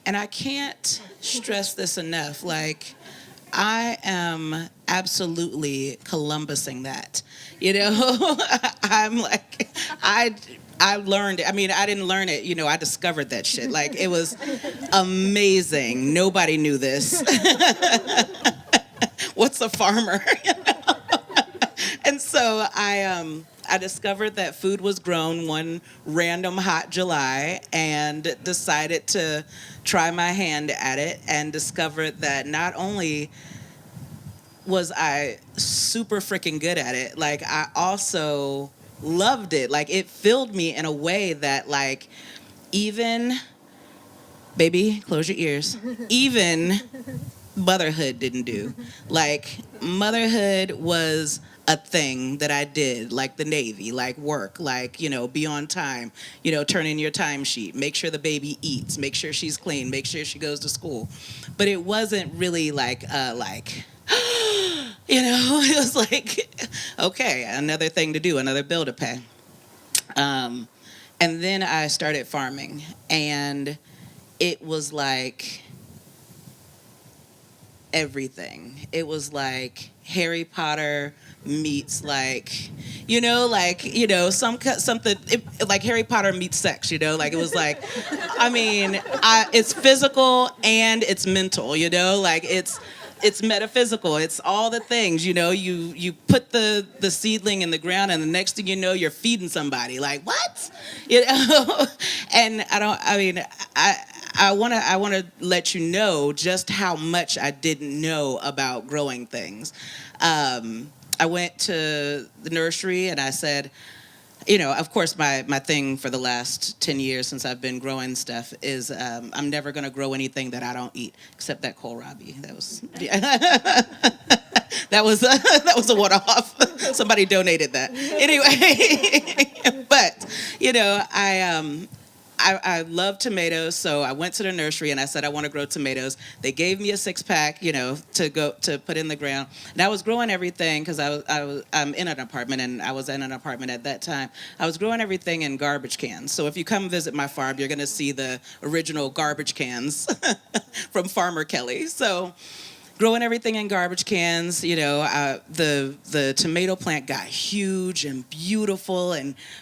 And I can't stress this enough. Like, I am absolutely Columbusing that. I'm like, I learned it. I mean, I didn't learn it. I discovered that shit. Like, it was amazing. Nobody knew this. What's a farmer? And so I discovered that food was grown one random hot July and decided to try my hand at it, and discovered that not only was I super freaking good at it, like, I also loved it. Like, it filled me in a way that, like, even, baby, close your ears, even motherhood didn't do. Like, motherhood was a thing that I did, like the Navy, like work, like, be on time, turn in your timesheet, make sure the baby eats, make sure she's clean, make sure she goes to school. But it wasn't really like, it was like, okay, another thing to do, another bill to pay. And then I started farming, and it was like everything. It was like Harry Potter meets like, something like Harry Potter meets sex, like, it was like, I mean, it's physical and it's mental, like, it's metaphysical. It's all the things, you put the seedling in the ground, and the next thing you know, you're feeding somebody. Like, what? And I want to let you know just how much I didn't know about growing things. I went to the nursery and I said, of course, my thing for the last 10 years since I've been growing stuff is I'm never going to grow anything that I don't eat, except that kohlrabi. That was, yeah. that was a one-off. Somebody donated that. Anyway, but, I love tomatoes, so I went to the nursery and I said I want to grow tomatoes. They gave me a 6-pack, to put in the ground. And I was growing everything because I'm in an apartment, and I was in an apartment at that time. I was growing everything in garbage cans. So if you come visit my farm, you're going to see the original garbage cans from Farmer Kelly. So growing everything in garbage cans, the tomato plant got huge and beautiful,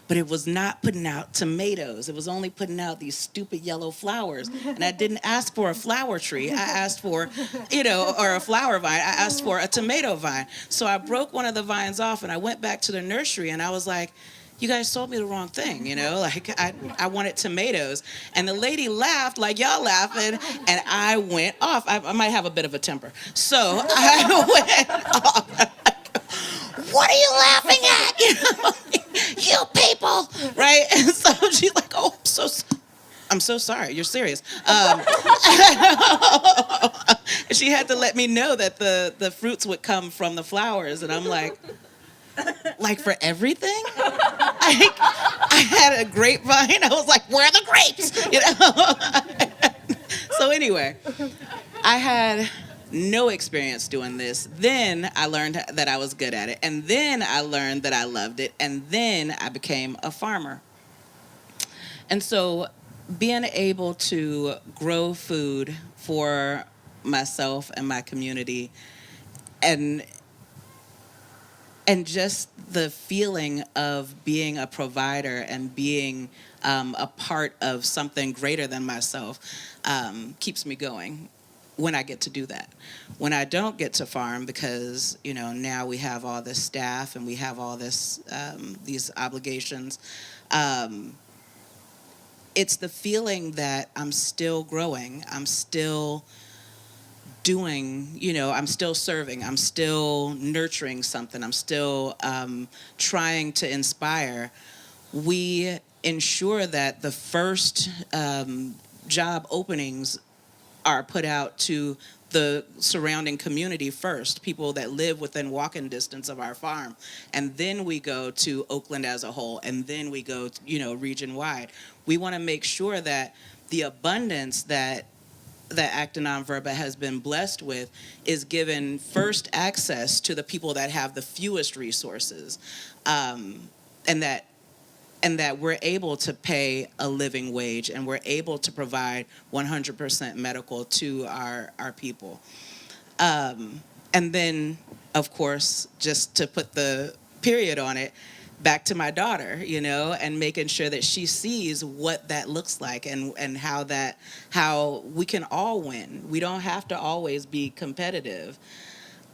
but it was not putting out tomatoes. It was only putting out these stupid yellow flowers. And I didn't ask for a flower tree. I asked for, or a flower vine. I asked for a tomato vine. So I broke one of the vines off, and I went back to the nursery, and I was like, you guys sold me the wrong thing, like, I wanted tomatoes. And the lady laughed like y'all laughing, and I went off. I might have a bit of a temper. So I went off. What are you laughing at? You people, right? And so she's like, oh, I'm so sorry. You're serious. She had to let me know that the fruits would come from the flowers. And I'm like, like for everything. Like, I had a grapevine. I was like, where are the grapes? You know? So anyway, I had no experience doing this. Then I learned that I was good at it. And then I learned that I loved it. And then I became a farmer. And so being able to grow food for myself and my community, and just the feeling of being a provider and being a part of something greater than myself keeps me going when I get to do that. When I don't get to farm, because now we have all this staff and we have all this these obligations, it's the feeling that I'm still growing, I'm still doing, I'm still serving, I'm still nurturing something, I'm still trying to inspire. We ensure that the first job openings are put out to the surrounding community first, people that live within walking distance of our farm. And then we go to Oakland as a whole, and then we go, region wide. We want to make sure that the abundance that Acton Verba has been blessed with is given first access to the people that have the fewest resources, and that we're able to pay a living wage, and we're able to provide 100% medical to our people. And then, of course, just to put the period on it, back to my daughter, and making sure that she sees what that looks like, and how we can all win. We don't have to always be competitive.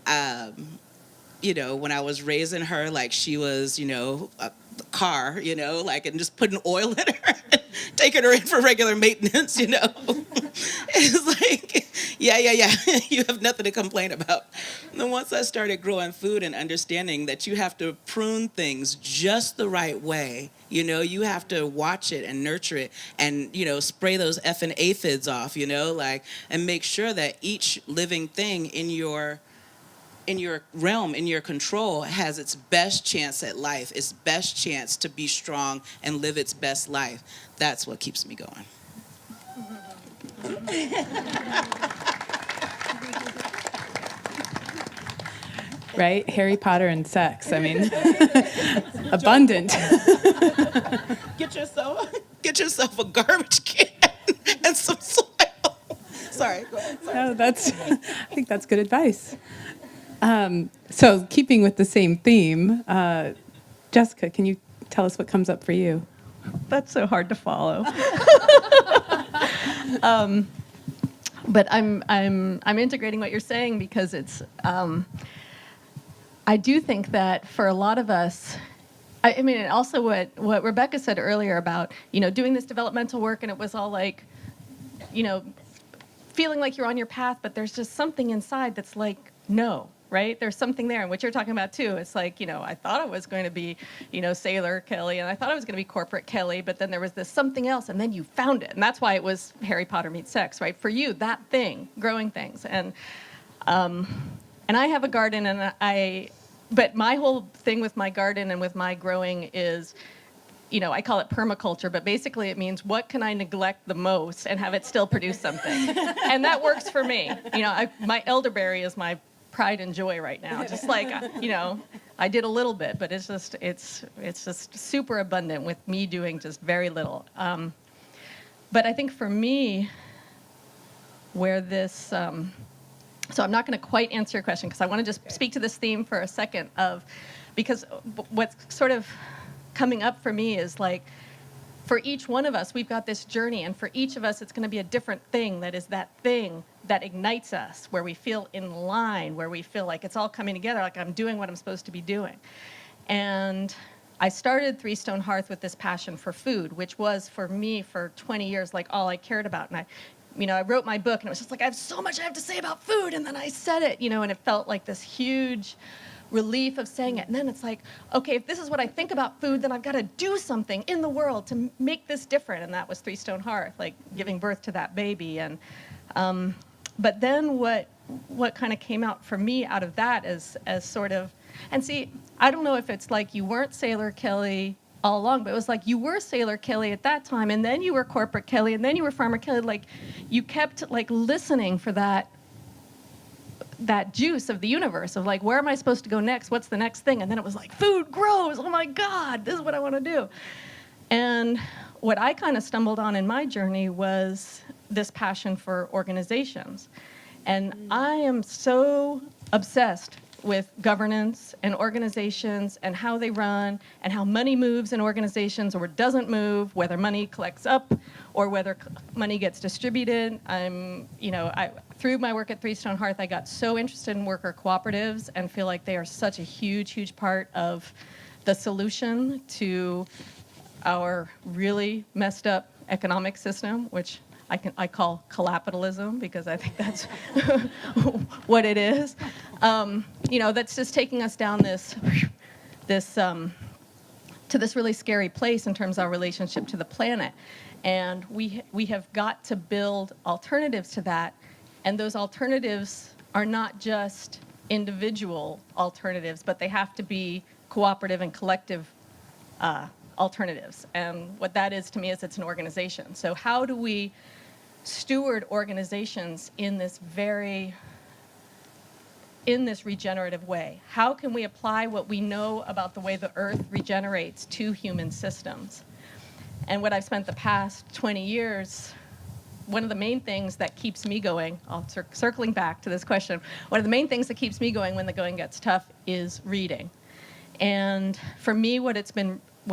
When I was raising her, like she was, a car, and just putting oil in her, taking her in for regular maintenance, It's like, yeah, you have nothing to complain about. And then once I started growing food and understanding that you have to prune things just the right way, you have to watch it and nurture it and, spray those effing aphids off, and make sure that each living thing in your realm, in your control, has its best chance at life, its best chance to be strong and live its best life. That's what keeps me going. Right? Harry Potter and sex. I mean, abundant. Get yourself a garbage can and some soil. Sorry, go ahead. Sorry. No, I think that's good advice. So keeping with the same theme, Jessica, can you tell us what comes up for you? That's so hard to follow. But I'm integrating what you're saying because it's. I do think that for a lot of us, I mean, and also what Rebecca said earlier about doing this developmental work, and it was all like, feeling like you're on your path, but there's just something inside that's like no. Right? There's something there, and what you're talking about too. It's like, I thought I was going to be, Sailor Kelly, and I thought I was going to be corporate Kelly, but then there was this something else, and then you found it, and that's why it was Harry Potter meets sex, right? For you, that thing, growing things, and I have a garden, but my whole thing with my garden and with my growing is, I call it permaculture, but basically it means what can I neglect the most and have it still produce something, and that works for me. My elderberry is my pride and joy right now. Just like, I did a little bit, but it's just super abundant with me doing just very little. But I think for me, where this, so I'm not going to quite answer your question because I want to just speak to this theme for a second because what's sort of coming up for me is like, for each one of us, we've got this journey, and for each of us, it's going to be a different thing that is that thing that ignites us, where we feel in line, where we feel like it's all coming together, like I'm doing what I'm supposed to be doing. And I started Three Stone Hearth with this passion for food, which was for me for 20 years like all I cared about. And I wrote my book, and it was just like, I have so much I have to say about food, and then I said it, and it felt like this huge relief of saying it. And then it's like, okay, if this is what I think about food, then I've got to do something in the world to make this different. And that was Three Stone Hearth, like giving birth to that baby. And but then what kind of came out for me out of that as sort of, And see, I don't know if it's like you weren't Sailor Kelly all along, but it was like you were Sailor Kelly at that time, and then you were corporate Kelly, and then you were farmer Kelly. Like you kept like listening for that juice of the universe of like, where am I supposed to go next? What's the next thing? And then it was like, food grows. Oh my God, this is what I want to do. And what I kind of stumbled on in my journey was this passion for organizations. And I am so obsessed with governance and organizations and how they run and how money moves in organizations or doesn't move, whether money collects up or whether money gets distributed. Through my work at Three Stone Hearth, I got so interested in worker cooperatives and feel like they are such a huge, huge part of the solution to our really messed up economic system, which I call collapitalism because I think that's what it is. That's just taking us down to this really scary place in terms of our relationship to the planet. And we have got to build alternatives to that. And those alternatives are not just individual alternatives, but they have to be cooperative and collective alternatives. And what that is to me is it's an organization. So how do we steward organizations in this regenerative way? How can we apply what we know about the way the earth regenerates to human systems? And what I've spent the past 20 years, one of the main things that keeps me going, circling back to this question, one of the main things that keeps me going when the going gets tough is reading. And for me, what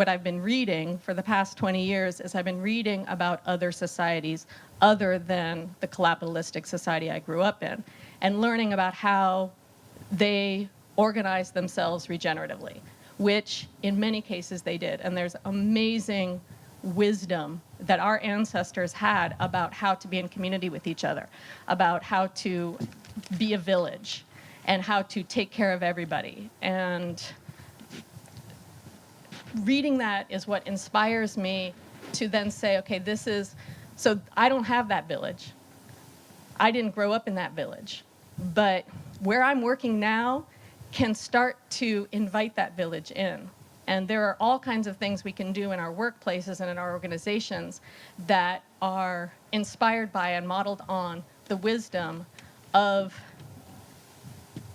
I've been reading for the past 20 years is I've been reading about other societies other than the collapitalistic society I grew up in, and learning about how they organize themselves regeneratively, which in many cases they did. And there's amazing wisdom that our ancestors had about how to be in community with each other, about how to be a village, and how to take care of everybody. And reading that is what inspires me to then say, okay, so I don't have that village. I didn't grow up in that village. But where I'm working now can start to invite that village in. And there are all kinds of things we can do in our workplaces and in our organizations that are inspired by and modeled on the wisdom of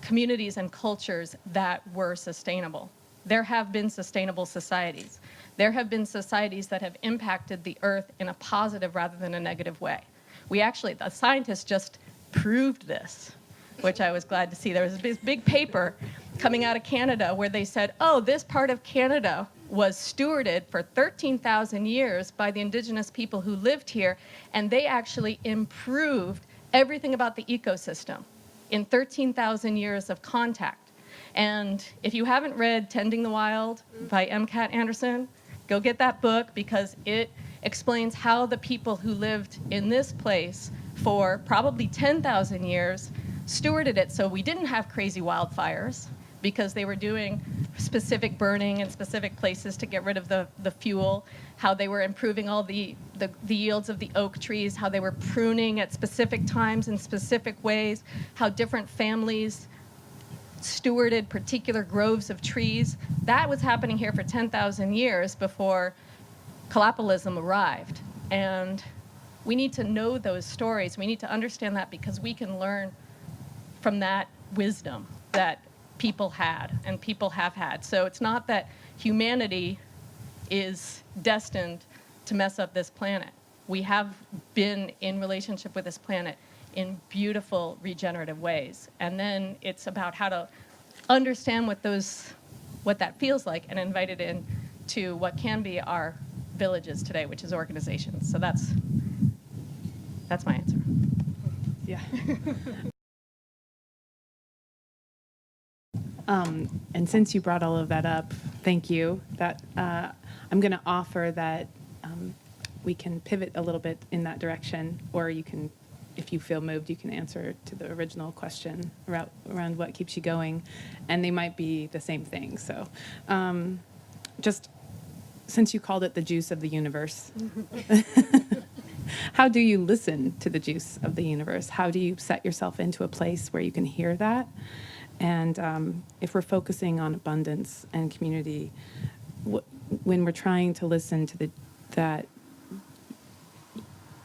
communities and cultures that were sustainable. There have been sustainable societies. There have been societies that have impacted the earth in a positive rather than a negative way. The scientists just proved this, which I was glad to see. There was this big paper coming out of Canada where they said, oh, this part of Canada was stewarded for 13,000 years by the indigenous people who lived here, and they actually improved everything about the ecosystem in 13,000 years of contact. And if you haven't read Tending the Wild by M. Cat Anderson, go get that book because it explains how the people who lived in this place for probably 10,000 years stewarded it so we didn't have crazy wildfires because they were doing specific burning in specific places to get rid of the fuel, how they were improving all the yields of the oak trees, how they were pruning at specific times in specific ways, how different families stewarded particular groves of trees. That was happening here for 10,000 years before collapitalism arrived. And we need to know those stories. We need to understand that because we can learn from that wisdom that people had and people have had. So it's not that humanity is destined to mess up this planet. We have been in relationship with this planet in beautiful regenerative ways. And then it's about how to understand what that feels like and invite it in to what can be our villages today, which is organizations. So that's my answer. Yeah. And since you brought all of that up, thank you. That I'm going to offer that we can pivot a little bit in that direction, or you can, if you feel moved, you can answer to the original question around what keeps you going, and they might be the same thing. So just since you called it the juice of the universe, how do you listen to the juice of the universe? How do you set yourself into a place where you can hear that? And if we're focusing on abundance and community, when we're trying to listen to that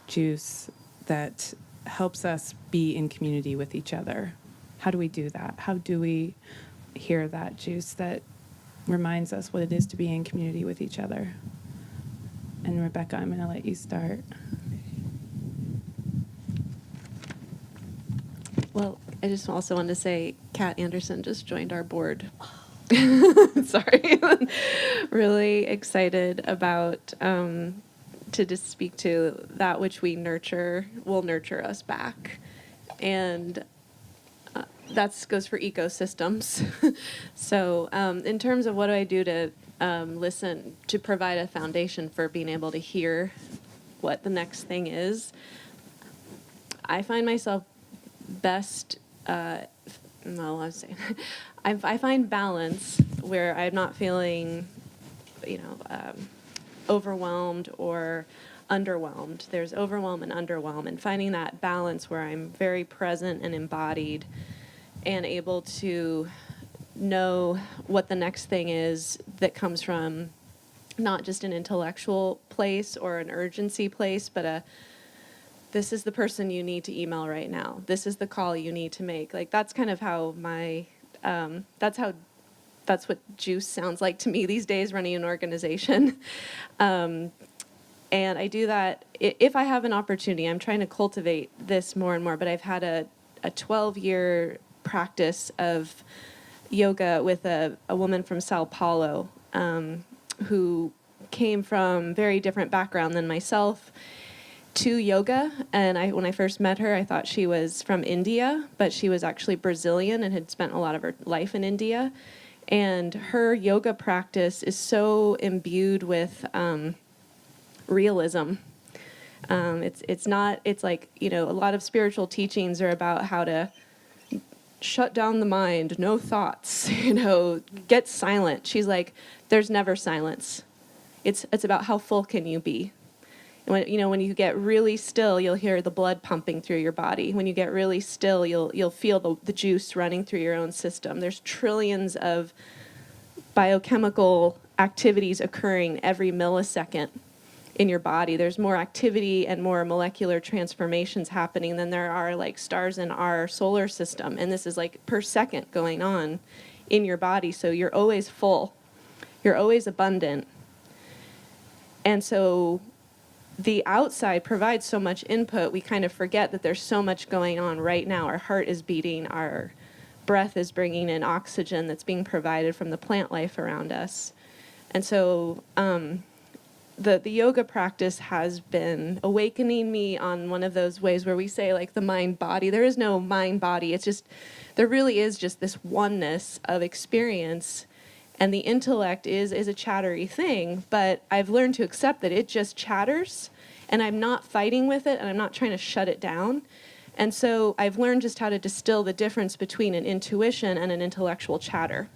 juice that helps us be in community with each other, how do we do that? How do we hear that juice that reminds us what it is to be in community with each other? And Rebecca, I'm going to let you start. Well, I just also wanted to say Kat Anderson just joined our board. Sorry. Really excited about to just speak to that which we nurture will nurture us back. And that goes for ecosystems. So in terms of what do I do to listen, to provide a foundation for being able to hear what the next thing is, I find myself best, I find balance where I'm not feeling, overwhelmed or underwhelmed. There's overwhelm and underwhelm, and finding that balance where I'm very present and embodied and able to know what the next thing is that comes from not just an intellectual place or an urgency place, but this is the person you need to email right now. This is the call you need to make. Like, that's kind of how that's what juice sounds like to me these days, running an organization. And I do that if I have an opportunity. I'm trying to cultivate this more and more, but I've had a 12-year practice of yoga with a woman from Sao Paulo who came from very different background than myself to yoga. And when I first met her, I thought she was from India, but she was actually Brazilian and had spent a lot of her life in India. And her yoga practice is so imbued with realism. It's like, a lot of spiritual teachings are about how to shut down the mind, no thoughts, get silent. She's like, there's never silence. It's about how full can you be. When you get really still, you'll hear the blood pumping through your body. When you get really still, you'll feel the juice running through your own system. There's trillions of biochemical activities occurring every millisecond in your body. There's more activity and more molecular transformations happening than there are like stars in our solar system. And this is like per second going on in your body. So you're always full. You're always abundant. And so the outside provides so much input, we kind of forget that there's so much going on right now. Our heart is beating, our breath is bringing in oxygen that's being provided from the plant life around us. And so the yoga practice has been awakening me on one of those ways where we say like the mind body. There is no mind body. It's just, there really is just this oneness of experience. And the intellect is a chattery thing, but I've learned to accept that it just chatters, and I'm not fighting with it, and I'm not trying to shut it down. And so I've learned just how to distill the difference between an intuition and an intellectual chatter,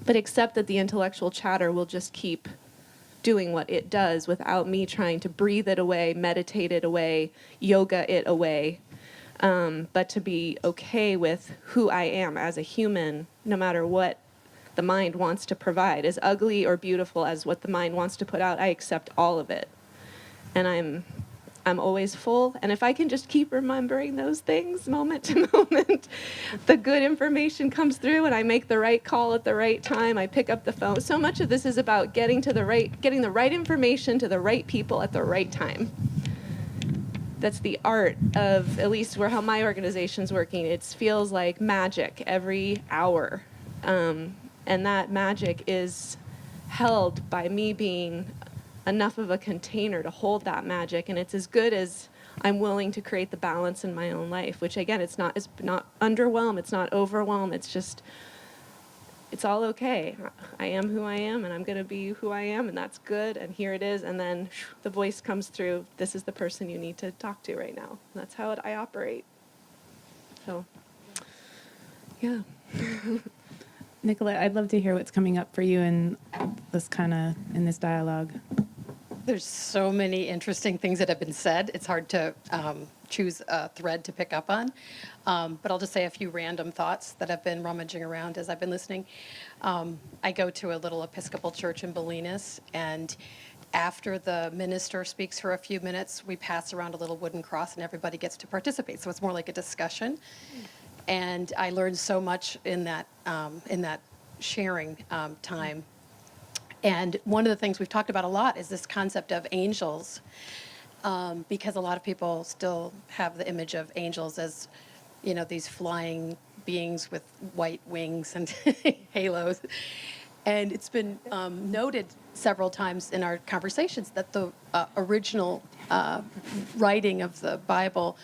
but accept that the intellectual chatter will just keep doing what it does without me trying to breathe it away, meditate it away, yoga it away, but to be okay with who I am as a human, no matter what the mind wants to provide. As ugly or beautiful as what the mind wants to put out, I accept all of it. And I'm always full. And if I can just keep remembering those things moment to moment, the good information comes through and I make the right call at the right time. I pick up the phone. So much of this is about getting the right information to the right people at the right time. That's the art of, at least how my organization's working. It feels like magic every hour. And that magic is held by me being enough of a container to hold that magic. And it's as good as I'm willing to create the balance in my own life, which again, it's not underwhelm, it's not overwhelm, it's all okay. I am who I am, and I'm going to be who I am, and that's good, and here it is. And then the voice comes through, this is the person you need to talk to right now. And that's how I operate. So, yeah. Nicolette, I'd love to hear what's coming up for you in this dialogue. There's so many interesting things that have been said. It's hard to choose a thread to pick up on. But I'll just say a few random thoughts that have been rummaging around as I've been listening. I go to a little Episcopal church in Bolinas, and after the minister speaks for a few minutes, we pass around a little wooden cross and everybody gets to participate. So it's more like a discussion. And I learned so much in that sharing time. And one of the things we've talked about a lot is this concept of angels, because a lot of people still have the image of angels as, these flying beings with white wings and halos. And it's been noted several times in our conversations that the original writing of the Bible,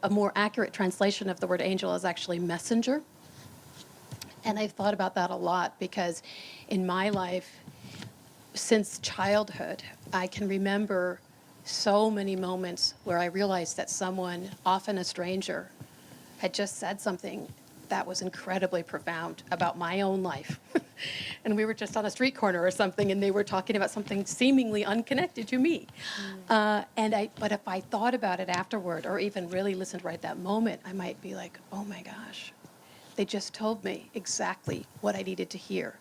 a more accurate translation of the word angel is actually messenger. And I've thought about that a lot because in my life, since childhood, I can remember so many moments where I realized that someone, often a stranger, had just said something that was incredibly profound about my own life. And we were just on a street corner or something, and they were talking about something seemingly unconnected to me. But if I thought about it afterward, or even really listened right at that moment, I might be like, oh my gosh, they just told me exactly what I needed to hear.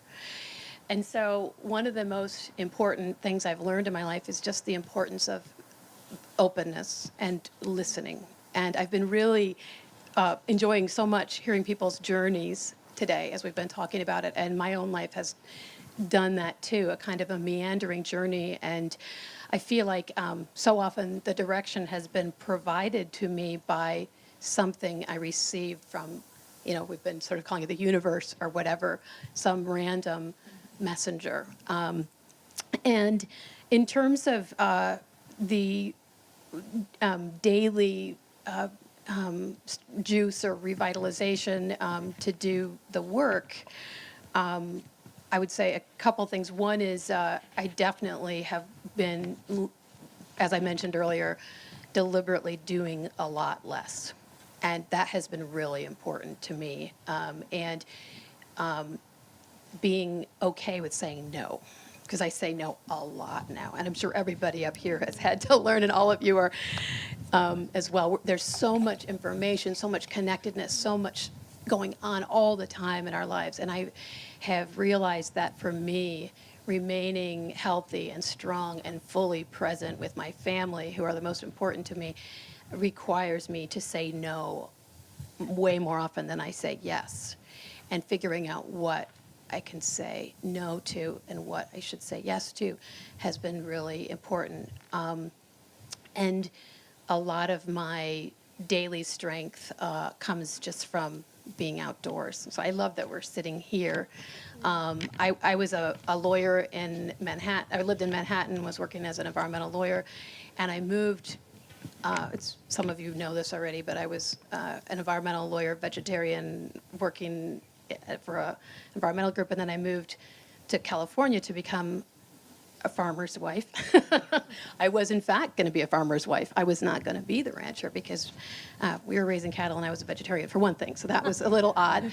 And so one of the most important things I've learned in my life is just the importance of openness and listening. And I've been really enjoying so much hearing people's journeys today as we've been talking about it. And my own life has done that too, a kind of a meandering journey. And I feel like so often the direction has been provided to me by something I received from, we've been sort of calling it the universe or whatever, some random messenger. And in terms of the daily juice or revitalization to do the work, I would say a couple things. One is I definitely have been, as I mentioned earlier, deliberately doing a lot less. And that has been really important to me. And being okay with saying no, because I say no a lot now. And I'm sure everybody up here has had to learn, and all of you are as well. There's so much information, so much connectedness, so much going on all the time in our lives. And I have realized that for me, remaining healthy and strong and fully present with my family, who are the most important to me, requires me to say no way more often than I say yes. And figuring out what I can say no to and what I should say yes to has been really important. And a lot of my daily strength comes just from being outdoors. So I love that we're sitting here. I was a lawyer in Manhattan. I lived in Manhattan, was working as an environmental lawyer, and I moved. Some of you know this already, but I was an environmental lawyer, vegetarian, working for an environmental group, and then I moved to California to become a farmer's wife. I was, in fact, going to be a farmer's wife. I was not going to be the rancher because we were raising cattle and I was a vegetarian, for one thing, so that was a little odd.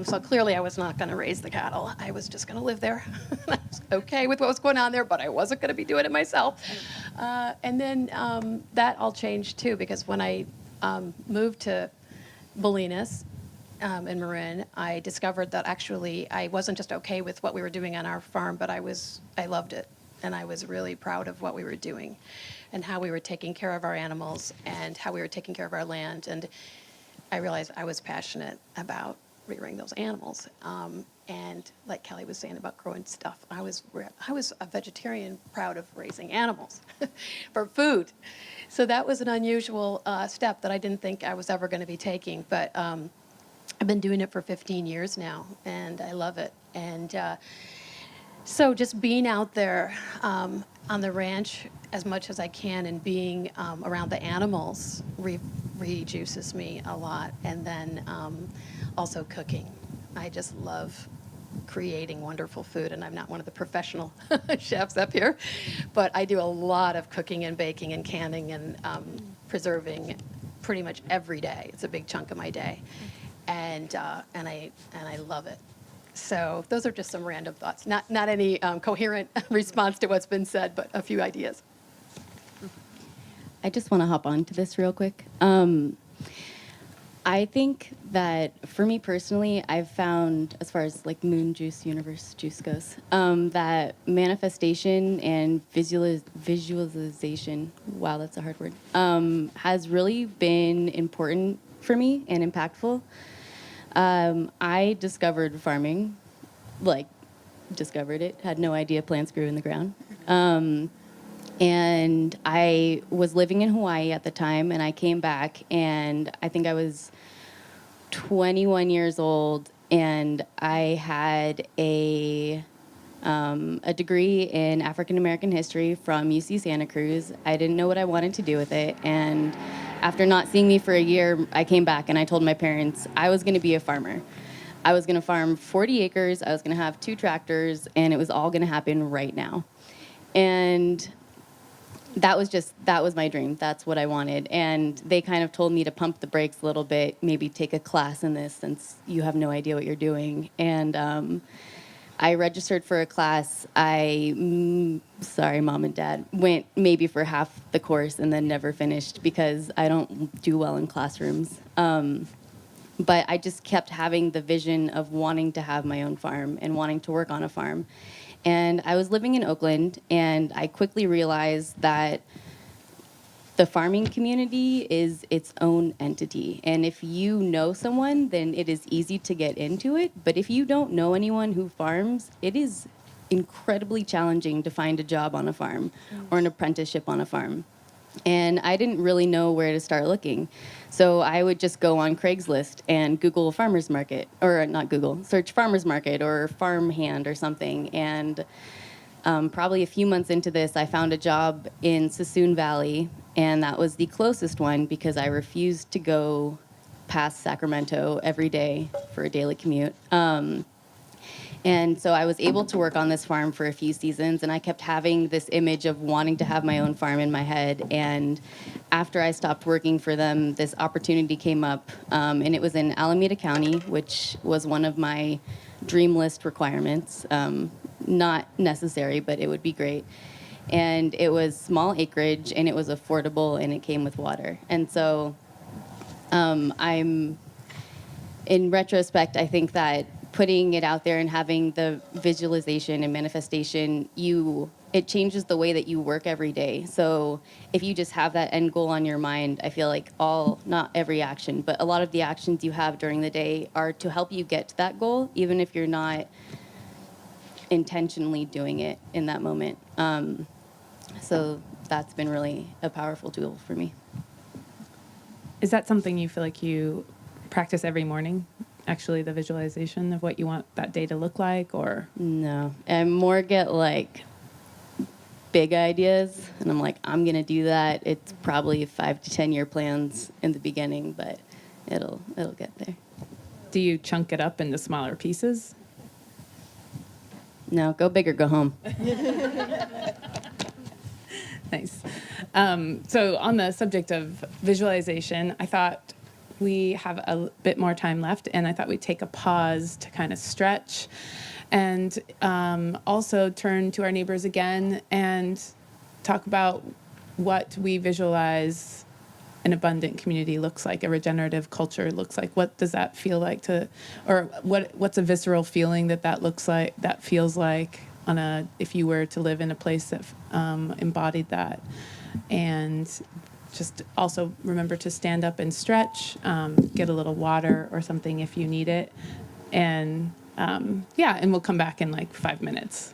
So clearly I was not going to raise the cattle. I was just going to live there. I was okay with what was going on there, but I wasn't going to be doing it myself. And then that all changed, too, because when I moved to Bolinas, in Marin, I discovered that actually I wasn't just okay with what we were doing on our farm, but I loved it. And I was really proud of what we were doing and how we were taking care of our animals and how we were taking care of our land. And I realized I was passionate about rearing those animals. And like Kelly was saying about growing stuff, I was a vegetarian proud of raising animals for food. So that was an unusual step that I didn't think I was ever going to be taking. But I've been doing it for 15 years now, and I love it. And so just being out there on the ranch as much as I can and being around the animals rejuices me a lot. And then also cooking. I just love creating wonderful food, and I'm not one of the professional chefs up here, but I do a lot of cooking and baking and canning and preserving pretty much every day. It's a big chunk of my day. And I love it. So those are just some random thoughts. Not any coherent response to what's been said, but a few ideas. I just want to hop on to this real quick. I think that for me personally, I've found, as far as like moon juice, universe juice goes, that manifestation and visualization, wow, that's a hard word, has really been important for me and impactful. I discovered farming, like discovered it, had no idea plants grew in the ground. And I was living in Hawaii at the time, and I came back, and I think I was 21 years old, and I had a degree in African American history from UC Santa Cruz. I didn't know what I wanted to do with it, and after not seeing me for a year, I came back and I told my parents I was going to be a farmer. I was going to farm 40 acres, I was going to have 2 tractors, and it was all going to happen right now. And that was my dream. That's what I wanted. And they kind of told me to pump the brakes a little bit, maybe take a class in this since you have no idea what you're doing. And I registered for a class. Sorry, Mom and Dad, went maybe for half the course and then never finished because I don't do well in classrooms. But I just kept having the vision of wanting to have my own farm and wanting to work on a farm. And I was living in Oakland, and I quickly realized that the farming community is its own entity. And if you know someone, then it is easy to get into it. But if you don't know anyone who farms, it is incredibly challenging to find a job on a farm or an apprenticeship on a farm. And I didn't really know where to start looking. So I would just go on Craigslist and Google farmers market, or not Google, search farmers market or farm hand or something. And probably a few months into this, I found a job in Sassoon Valley, and that was the closest one because I refused to go past Sacramento every day for a daily commute. And so I was able to work on this farm for a few seasons, and I kept having this image of wanting to have my own farm in my head. And after I stopped working for them, this opportunity came up, and it was in Alameda County, which was one of my dream list requirements. Not necessary, but it would be great. And it was small acreage, and it was affordable, and it came with water. And so in retrospect, I think that putting it out there and having the visualization and manifestation, it changes the way that you work every day. So if you just have that end goal on your mind, I feel like not every action, but a lot of the actions you have during the day are to help you get to that goal, even if you're not intentionally doing it in that moment. So that's been really a powerful tool for me. Is that something you feel like you practice every morning? Actually, the visualization of what you want that day to look like, or? No, I more get like big ideas, and I'm like, I'm gonna do that. It's probably 5 to 10 year plans in the beginning, but it'll get there. Do you chunk it up into smaller pieces? No, go big or go home. Nice. So on the subject of visualization, I thought we have a bit more time left, and I thought we'd take a pause to kind of stretch and also turn to our neighbors again and talk about what we visualize an abundant community looks like, a regenerative culture looks like. What does that feel like what's a visceral feeling that looks like, that feels like if you were to live in a place that embodied that. And just also remember to stand up and stretch, get a little water or something if you need it. And and we'll come back in like 5 minutes.